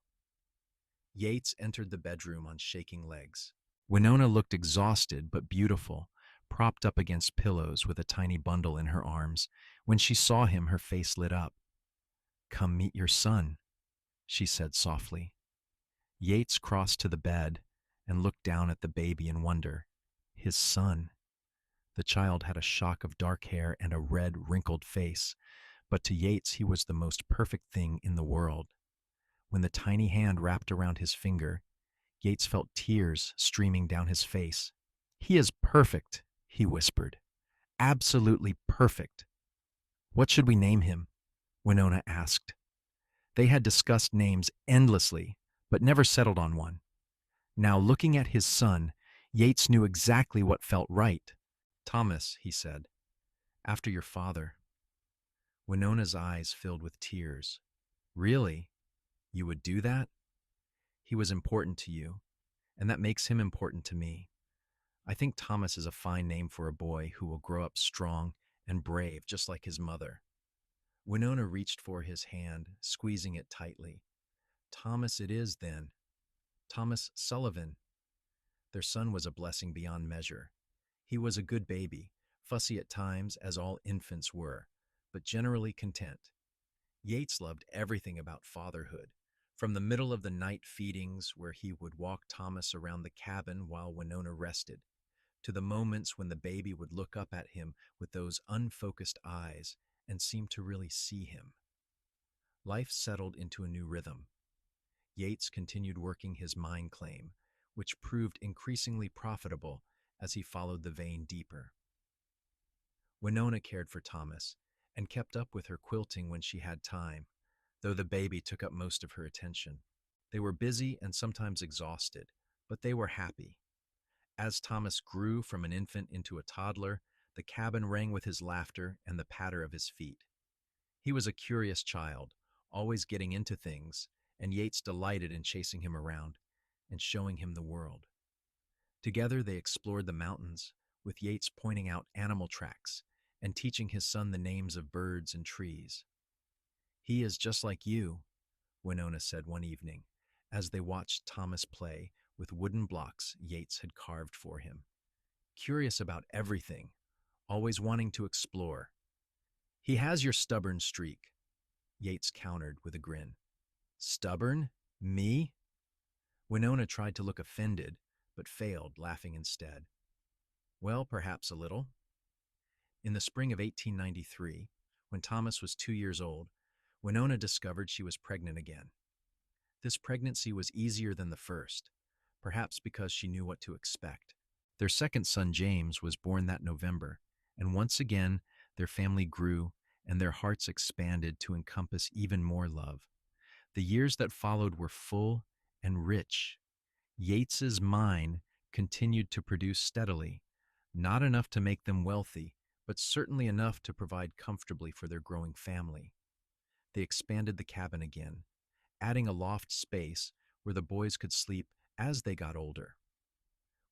Yates entered the bedroom on shaking legs. Winona looked exhausted but beautiful, propped up against pillows with a tiny bundle in her arms. When she saw him, her face lit up. "Come meet your son," she said softly. Yates crossed to the bed and looked down at the baby in wonder. His son. The child had a shock of dark hair and a red, wrinkled face, but to Yates he was the most perfect thing in the world. When the tiny hand wrapped around his finger, Yates felt tears streaming down his face. "He is perfect," he whispered. "Absolutely perfect. What should we name him?" Winona asked. They had discussed names endlessly, but never settled on one. Now, looking at his son, Yates knew exactly what felt right. Thomas, he said, after your father. Winona's eyes filled with tears. Really? You would do that? He was important to you, and that makes him important to me. I think Thomas is a fine name for a boy who will grow up strong and brave, just like his mother. Winona reached for his hand, squeezing it tightly. Thomas it is, then. Thomas Sullivan. Their son was a blessing beyond measure. He was a good baby, fussy at times, as all infants were, but generally content. Yates loved everything about fatherhood, from the middle of the night feedings where he would walk Thomas around the cabin while Winona rested, to the moments when the baby would look up at him with those unfocused eyes and seem to really see him. Life settled into a new rhythm. Yates continued working his mine claim, which proved increasingly profitable as he followed the vein deeper. Winona cared for Thomas and kept up with her quilting when she had time, though the baby took up most of her attention. They were busy and sometimes exhausted, but they were happy. As Thomas grew from an infant into a toddler, the cabin rang with his laughter and the patter of his feet. He was a curious child, always getting into things, and Yates delighted in chasing him around and showing him the world. Together they explored the mountains, with Yates pointing out animal tracks and teaching his son the names of birds and trees. He is just like you, Winona said one evening, as they watched Thomas play with wooden blocks Yates had carved for him. Curious about everything, always wanting to explore. He has your stubborn streak, Yates countered with a grin. Stubborn? Me? Winona tried to look offended, but failed, laughing instead. Well, perhaps a little. In the spring of 1893, when Thomas was 2 years old, Winona discovered she was pregnant again. This pregnancy was easier than the first, perhaps because she knew what to expect. Their second son, James, was born that November, and once again their family grew and their hearts expanded to encompass even more love. The years that followed were full and rich. Yates's mine continued to produce steadily, not enough to make them wealthy, but certainly enough to provide comfortably for their growing family. They expanded the cabin again, adding a loft space where the boys could sleep as they got older.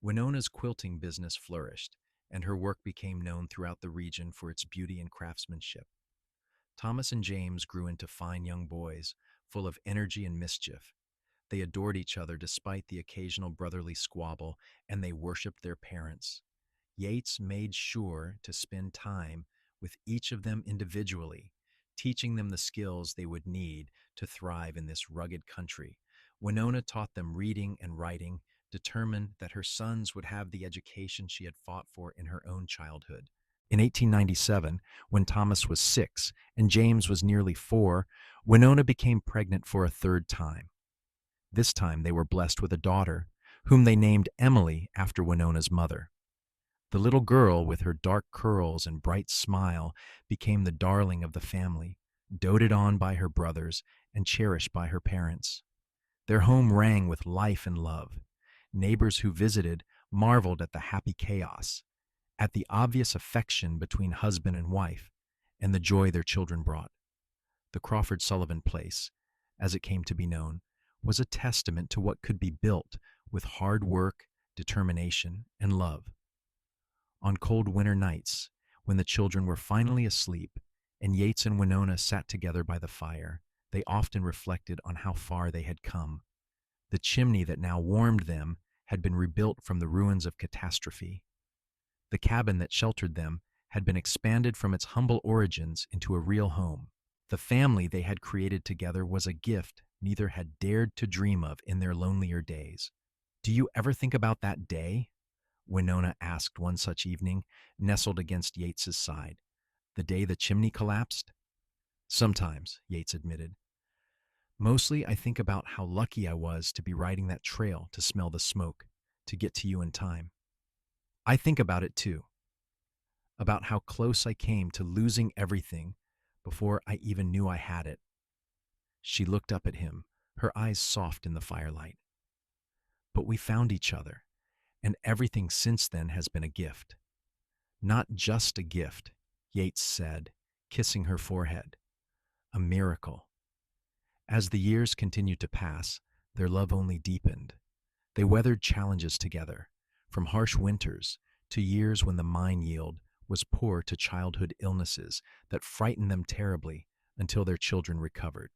Winona's quilting business flourished, and her work became known throughout the region for its beauty and craftsmanship. Thomas and James grew into fine young boys, full of energy and mischief. They adored each other despite the occasional brotherly squabble, and they worshipped their parents. Yates made sure to spend time with each of them individually, teaching them the skills they would need to thrive in this rugged country. Winona taught them reading and writing, determined that her sons would have the education she had fought for in her own childhood. In 1897, when Thomas was 6 and James was nearly 4, Winona became pregnant for a third time. This time they were blessed with a daughter, whom they named Emily after Winona's mother. The little girl, with her dark curls and bright smile, became the darling of the family, doted on by her brothers and cherished by her parents. Their home rang with life and love. Neighbors who visited marveled at the happy chaos, at the obvious affection between husband and wife, and the joy their children brought. The Crawford Sullivan place, as it came to be known, was a testament to what could be built with hard work, determination, and love. On cold winter nights, when the children were finally asleep and Yates and Winona sat together by the fire, they often reflected on how far they had come. The chimney that now warmed them had been rebuilt from the ruins of catastrophe. The cabin that sheltered them had been expanded from its humble origins into a real home. The family they had created together was a gift neither had dared to dream of in their lonelier days. "Do you ever think about that day?" Winona asked one such evening, nestled against Yates's side. "The day the chimney collapsed?" "Sometimes," Yates admitted. "Mostly I think about how lucky I was to be riding that trail to smell the smoke, to get to you in time. I think about it too, about how close I came to losing everything, before I even knew I had it. She looked up at him, her eyes soft in the firelight. But we found each other, and everything since then has been a gift. Not just a gift, Yates said, kissing her forehead. A miracle. As the years continued to pass, their love only deepened. They weathered challenges together, from harsh winters to years when the mine yield was poor to childhood illnesses that frightened them terribly until their children recovered.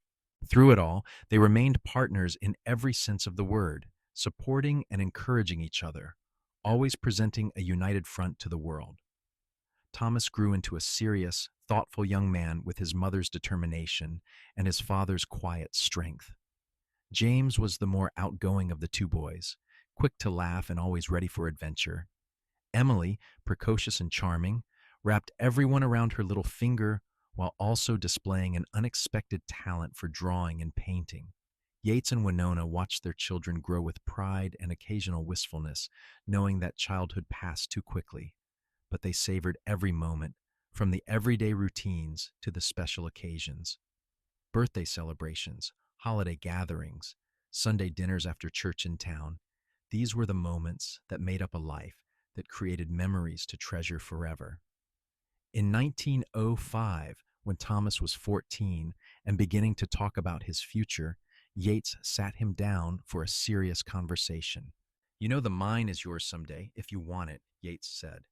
Through it all, they remained partners in every sense of the word, supporting and encouraging each other, always presenting a united front to the world. Thomas grew into a serious, thoughtful young man with his mother's determination and his father's quiet strength. James was the more outgoing of the two boys, quick to laugh and always ready for adventure. Emily, precocious and charming, wrapped everyone around her little finger while also displaying an unexpected talent for drawing and painting. Yates and Winona watched their children grow with pride and occasional wistfulness, knowing that childhood passed too quickly. But they savored every moment, from the everyday routines to the special occasions. Birthday celebrations, holiday gatherings, Sunday dinners after church in town. These were the moments that made up a life that created memories to treasure forever. In 1905, when Thomas was 14 and beginning to talk about his future, Yates sat him down for a serious conversation. "You know the mine is yours someday, if you want it," Yates said.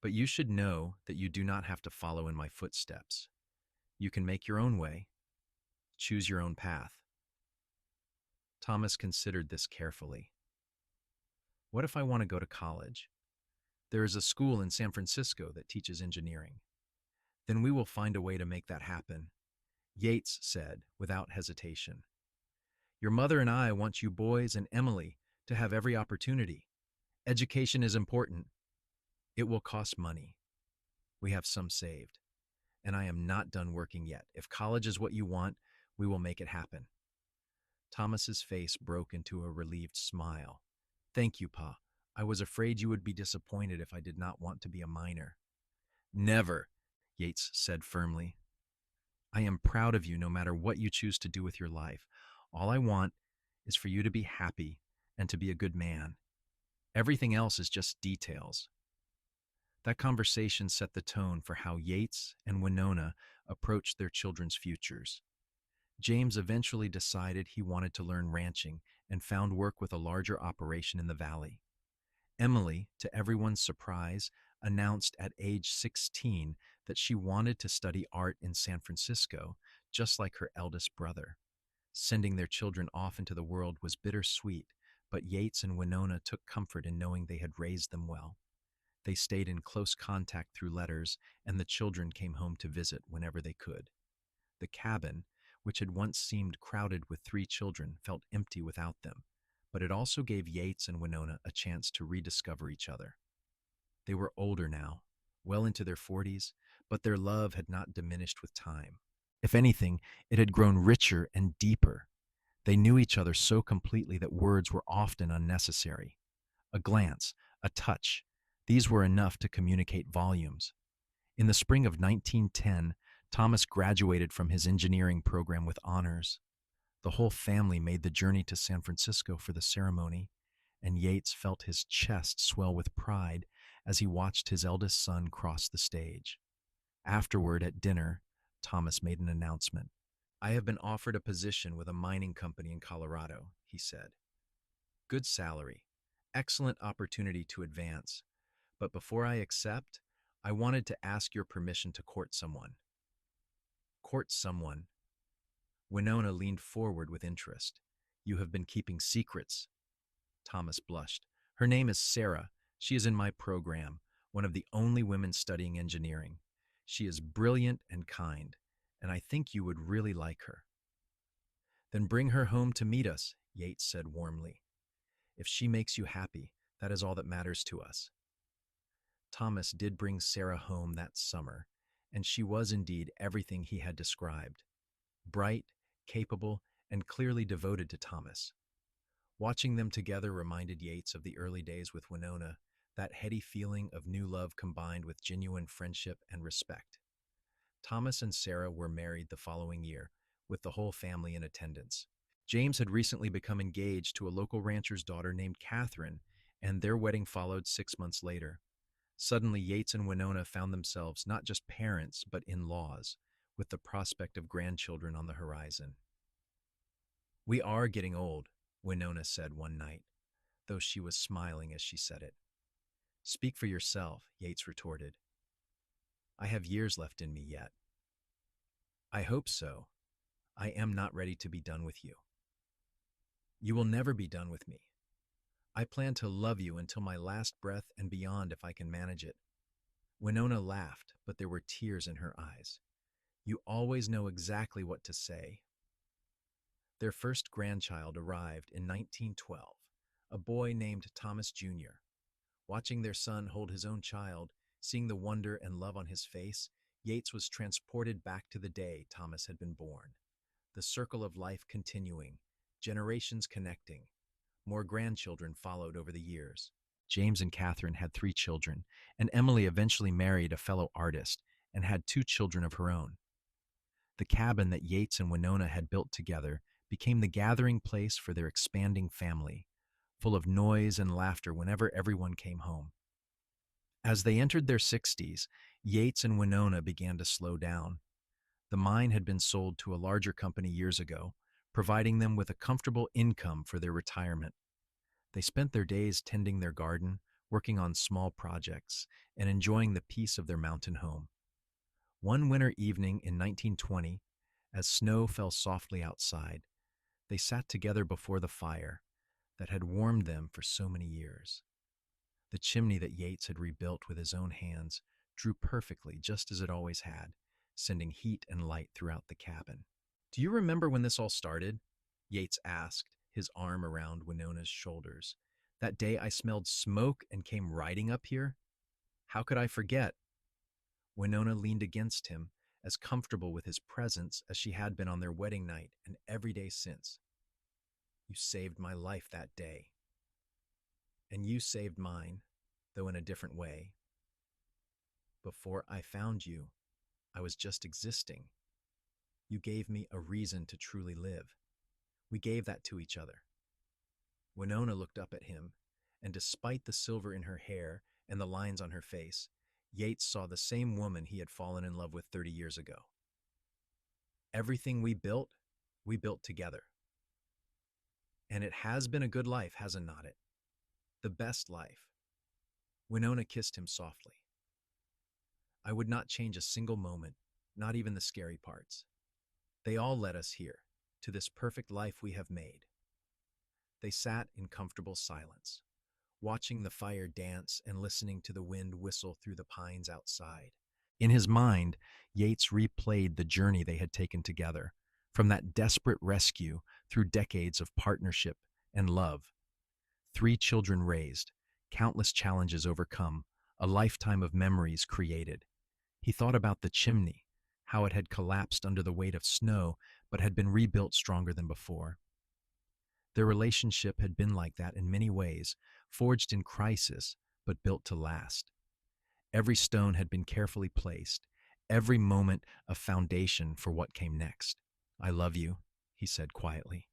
"But you should know that you do not have to follow in my footsteps. You can make your own way, choose your own path." Thomas considered this carefully. "What if I want to go to college? There is a school in San Francisco that teaches engineering. Then we will find a way to make that happen," Yates said without hesitation. "Your mother and I want you boys and Emily to have every opportunity. Education is important. It will cost money. We have some saved, and I am not done working yet. If college is what you want, we will make it happen." Thomas's face broke into a relieved smile. "Thank you, Pa. I was afraid you would be disappointed if I did not want to be a miner." "Never," Yates said firmly. "I am proud of you no matter what you choose to do with your life. All I want is for you to be happy and to be a good man. Everything else is just details." That conversation set the tone for how Yates and Winona approached their children's futures. James eventually decided he wanted to learn ranching and found work with a larger operation in the valley. Emily, to everyone's surprise, announced at age 16 that she wanted to study art in San Francisco, just like her eldest brother. Sending their children off into the world was bittersweet, but Yates and Winona took comfort in knowing they had raised them well. They stayed in close contact through letters, and the children came home to visit whenever they could. The cabin, which had once seemed crowded with 3 children, felt empty without them, but it also gave Yates and Winona a chance to rediscover each other. They were older now, well into their 40s, but their love had not diminished with time. If anything, it had grown richer and deeper. They knew each other so completely that words were often unnecessary. A glance, a touch, these were enough to communicate volumes. In the spring of 1910, Thomas graduated from his engineering program with honors. The whole family made the journey to San Francisco for the ceremony, and Yates felt his chest swell with pride as he watched his eldest son cross the stage. Afterward, at dinner, Thomas made an announcement. "I have been offered a position with a mining company in Colorado," he said. "Good salary, excellent opportunity to advance, but before I accept, I wanted to ask your permission to court someone." "Court someone?" Winona leaned forward with interest. "You have been keeping secrets." Thomas blushed. "Her name is Sarah. She is in my program, one of the only women studying engineering. She is brilliant and kind, and I think you would really like her." "Then bring her home to meet us," Yates said warmly. "If she makes you happy, that is all that matters to us." Thomas did bring Sarah home that summer, and she was indeed everything he had described. Bright, capable, and clearly devoted to Thomas. Watching them together reminded Yates of the early days with Winona, that heady feeling of new love combined with genuine friendship and respect. Thomas and Sarah were married the following year, with the whole family in attendance. James had recently become engaged to a local rancher's daughter named Catherine, and their wedding followed 6 months later. Suddenly, Yates and Winona found themselves not just parents, but in-laws, with the prospect of grandchildren on the horizon. "We are getting old," Winona said one night, though she was smiling as she said it. "Speak for yourself," Yates retorted. "I have years left in me yet." "I hope so. I am not ready to be done with you." "You will never be done with me. I plan to love you until my last breath and beyond if I can manage it." Winona laughed, but there were tears in her eyes. "You always know exactly what to say." Their first grandchild arrived in 1912, a boy named Thomas Jr. Watching their son hold his own child, seeing the wonder and love on his face, Yates was transported back to the day Thomas had been born. The circle of life continuing, generations connecting. More grandchildren followed over the years. James and Catherine had 3 children, and Emily eventually married a fellow artist and had 2 children of her own. The cabin that Yates and Winona had built together became the gathering place for their expanding family, full of noise and laughter whenever everyone came home. As they entered their 60s, Yates and Winona began to slow down. The mine had been sold to a larger company years ago, providing them with a comfortable income for their retirement. They spent their days tending their garden, working on small projects, and enjoying the peace of their mountain home. One winter evening in 1920, as snow fell softly outside, they sat together before the fire that had warmed them for so many years. The chimney that Yates had rebuilt with his own hands drew perfectly, just as it always had, sending heat and light throughout the cabin. "Do you remember when this all started?" Yates asked, his arm around Winona's shoulders. "That day I smelled smoke and came riding up here? How could I forget?" Winona leaned against him, as comfortable with his presence as she had been on their wedding night and every day since. "You saved my life that day. And you saved mine, though in a different way. Before I found you, I was just existing. You gave me a reason to truly live. We gave that to each other." Winona looked up at him, and despite the silver in her hair and the lines on her face, Yates saw the same woman he had fallen in love with 30 years ago. "Everything we built together. And it has been a good life, hasn't it? The best life." Winona kissed him softly. "I would not change a single moment, not even the scary parts. They all led us here, to this perfect life we have made." They sat in comfortable silence, watching the fire dance and listening to the wind whistle through the pines outside. In his mind, Yates replayed the journey they had taken together, from that desperate rescue through decades of partnership and love. 3 children raised, countless challenges overcome, a lifetime of memories created. He thought about the chimney, how it had collapsed under the weight of snow, but had been rebuilt stronger than before. Their relationship had been like that in many ways, forged in crisis, but built to last. Every stone had been carefully placed, every moment a foundation for what came next. "I love you," he said quietly.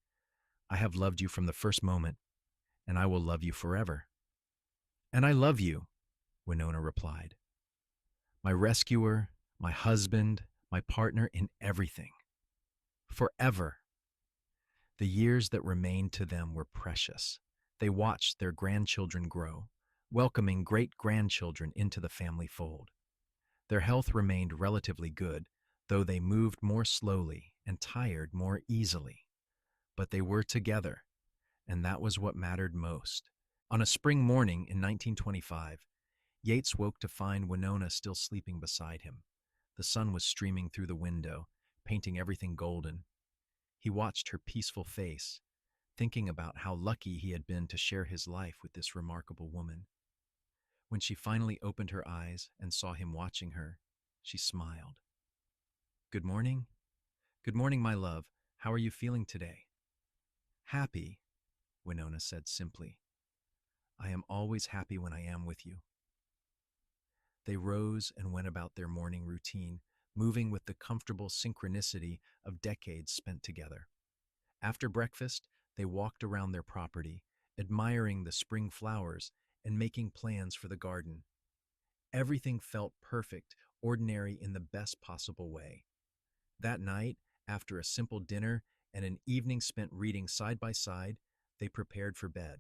"I have loved you from the first moment, and I will love you forever." "And I love you," Winona replied. "My rescuer, my husband, my partner in everything. Forever." The years that remained to them were precious. They watched their grandchildren grow, welcoming great-grandchildren into the family fold. Their health remained relatively good, though they moved more slowly and tired more easily. But they were together, and that was what mattered most. On a spring morning in 1925, Yates woke to find Winona still sleeping beside him. The sun was streaming through the window, painting everything golden. He watched her peaceful face, thinking about how lucky he had been to share his life with this remarkable woman. When she finally opened her eyes and saw him watching her, she smiled. "Good morning." "Good morning, my love. How are you feeling today?" "Happy," Winona said simply. "I am always happy when I am with you." They rose and went about their morning routine, moving with the comfortable synchronicity of decades spent together. After breakfast, they walked around their property, admiring the spring flowers and making plans for the garden. Everything felt perfect, ordinary in the best possible way. That night, after a simple dinner and an evening spent reading side by side, they prepared for bed.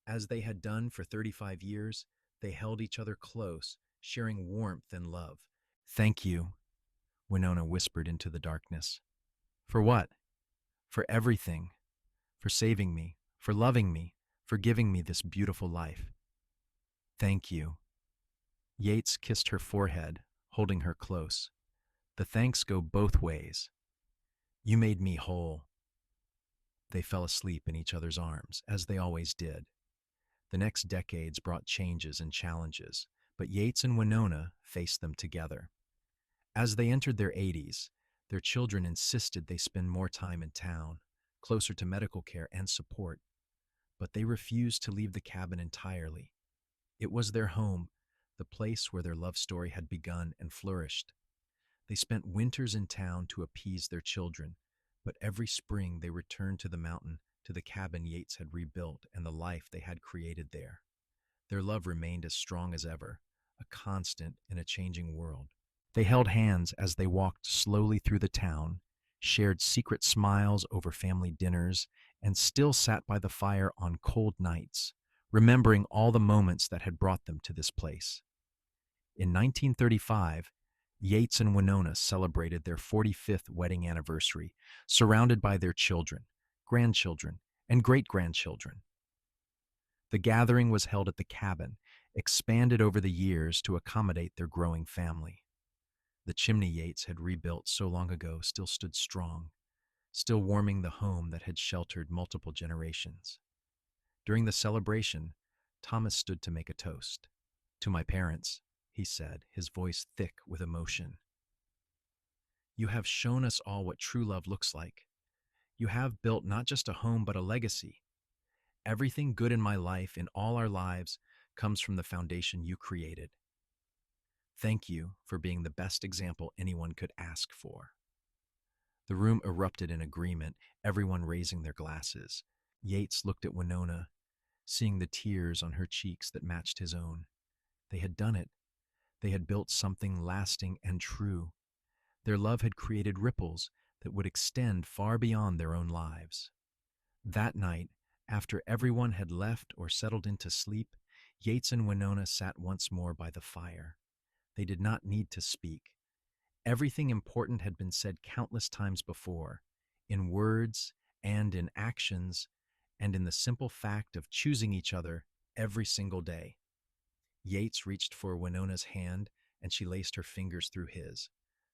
As they had done for 35 years, they held each other close, sharing warmth and love. "Thank you," Winona whispered into the darkness. "For what?" "For everything. For saving me. For loving me. For giving me this beautiful life." "Thank you." Yates kissed her forehead, holding her close. "The thanks go both ways. You made me whole." They fell asleep in each other's arms, as they always did. The next decades brought changes and challenges, but Yates and Winona faced them together. As they entered their 80s, their children insisted they spend more time in town, closer to medical care and support, but they refused to leave the cabin entirely. It was their home, the place where their love story had begun and flourished. They spent winters in town to appease their children, but every spring they returned to the mountain, to the cabin Yates had rebuilt and the life they had created there. Their love remained as strong as ever, a constant in a changing world. They held hands as they walked slowly through the town, shared secret smiles over family dinners, and still sat by the fire on cold nights, remembering all the moments that had brought them to this place. In 1935, Yates and Winona celebrated their 45th wedding anniversary, surrounded by their children, grandchildren, and great-grandchildren. The gathering was held at the cabin, expanded over the years to accommodate their growing family. The chimney Yates had rebuilt so long ago still stood strong, still warming the home that had sheltered multiple generations. During the celebration, Thomas stood to make a toast. "To my parents," he said, his voice thick with emotion. "You have shown us all what true love looks like. You have built not just a home, but a legacy. Everything good in my life, in all our lives, comes from the foundation you created. Thank you for being the best example anyone could ask for." The room erupted in agreement, everyone raising their glasses. Yates looked at Winona, seeing the tears on her cheeks that matched his own. They had done it. They had built something lasting and true. Their love had created ripples that would extend far beyond their own lives. That night, after everyone had left or settled into sleep, Yates and Winona sat once more by the fire. They did not need to speak. Everything important had been said countless times before, in words and in actions, and in the simple fact of choosing each other every single day. Yates reached for Winona's hand, and she laced her fingers through his.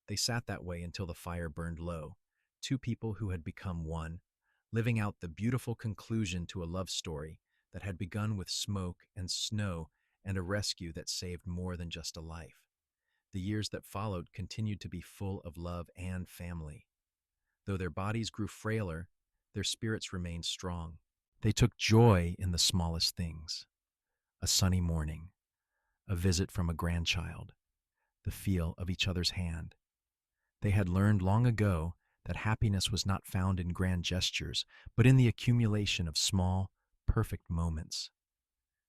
They sat that way until the fire burned low, two people who had become one, living out the beautiful conclusion to a love story that had begun with smoke and snow and a rescue that saved more than just a life. The years that followed continued to be full of love and family. Though their bodies grew frailer, their spirits remained strong. They took joy in the smallest things: a sunny morning, a visit from a grandchild, the feel of each other's hand. They had learned long ago that happiness was not found in grand gestures, but in the accumulation of small, perfect moments.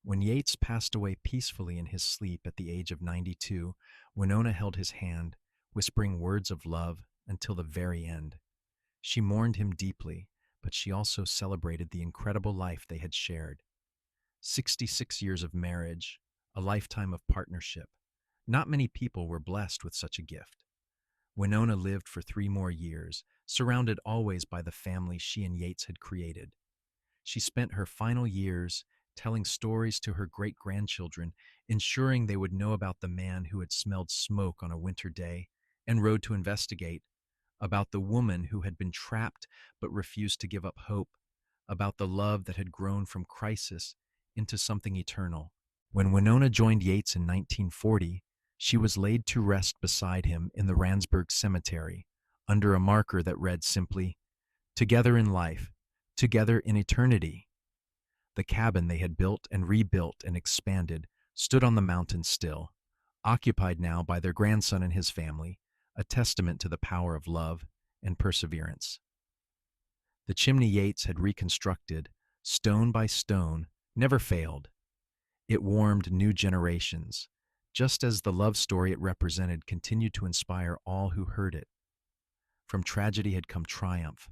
When Yates passed away peacefully in his sleep at the age of 92, Winona held his hand, whispering words of love until the very end. She mourned him deeply, but she also celebrated the incredible life they had shared. 66 years of marriage, a lifetime of partnership. Not many people were blessed with such a gift. Winona lived for 3 more years, surrounded always by the family she and Yates had created. She spent her final years telling stories to her great-grandchildren, ensuring they would know about the man who had smelled smoke on a winter day and rode to investigate, about the woman who had been trapped but refused to give up hope, about the love that had grown from crisis into something eternal. When Winona joined Yates in 1940, she was laid to rest beside him in the Randsburg Cemetery, under a marker that read simply, "Together in life, together in eternity." The cabin they had built and rebuilt and expanded stood on the mountain still, occupied now by their grandson and his family, a testament to the power of love and perseverance. The chimney Yates had reconstructed, stone by stone, never failed. It warmed new generations, just as the love story it represented continued to inspire all who heard it. From tragedy had come triumph.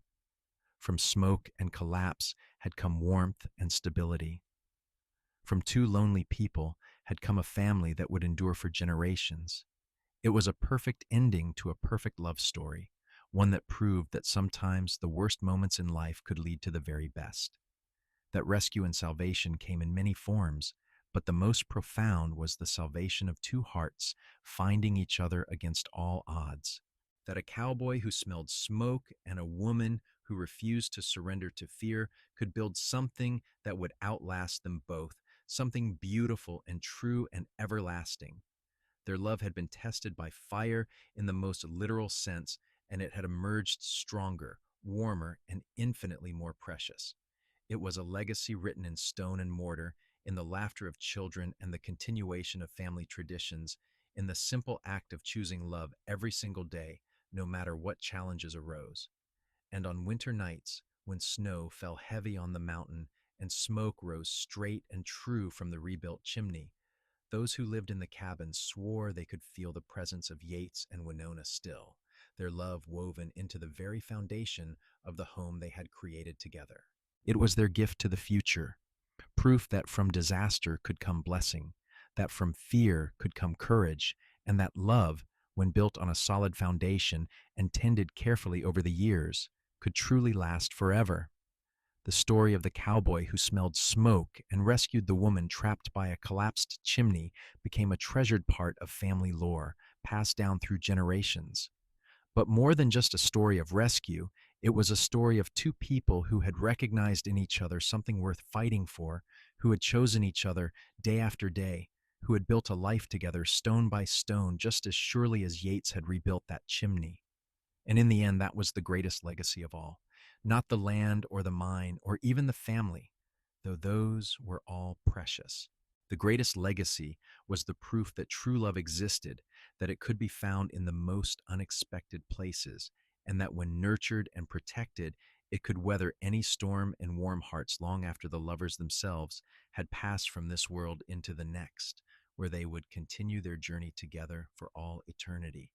From smoke and collapse had come warmth and stability. From two lonely people had come a family that would endure for generations. It was a perfect ending to a perfect love story, one that proved that sometimes the worst moments in life could lead to the very best. That rescue and salvation came in many forms, but the most profound was the salvation of two hearts finding each other against all odds. That a cowboy who smelled smoke and a woman who refused to surrender to fear could build something that would outlast them both, something beautiful and true and everlasting. Their love had been tested by fire in the most literal sense, and it had emerged stronger, warmer, and infinitely more precious. It was a legacy written in stone and mortar, in the laughter of children and the continuation of family traditions, in the simple act of choosing love every single day, no matter what challenges arose. And on winter nights, when snow fell heavy on the mountain and smoke rose straight and true from the rebuilt chimney, those who lived in the cabin swore they could feel the presence of Yates and Winona still, their love woven into the very foundation of the home they had created together. It was their gift to the future, proof that from disaster could come blessing, that from fear could come courage, and that love, when built on a solid foundation and tended carefully over the years, could truly last forever. The story of the cowboy who smelled smoke and rescued the woman trapped by a collapsed chimney became a treasured part of family lore, passed down through generations. But more than just a story of rescue, it was a story of two people who had recognized in each other something worth fighting for, who had chosen each other day after day, who had built a life together stone by stone just as surely as Yates had rebuilt that chimney. And in the end, that was the greatest legacy of all. Not the land or the mine or even the family, though those were all precious. The greatest legacy was the proof that true love existed, that it could be found in the most unexpected places, and that when nurtured and protected, it could weather any storm and warm hearts long after the lovers themselves had passed from this world into the next, where they would continue their journey together for all eternity.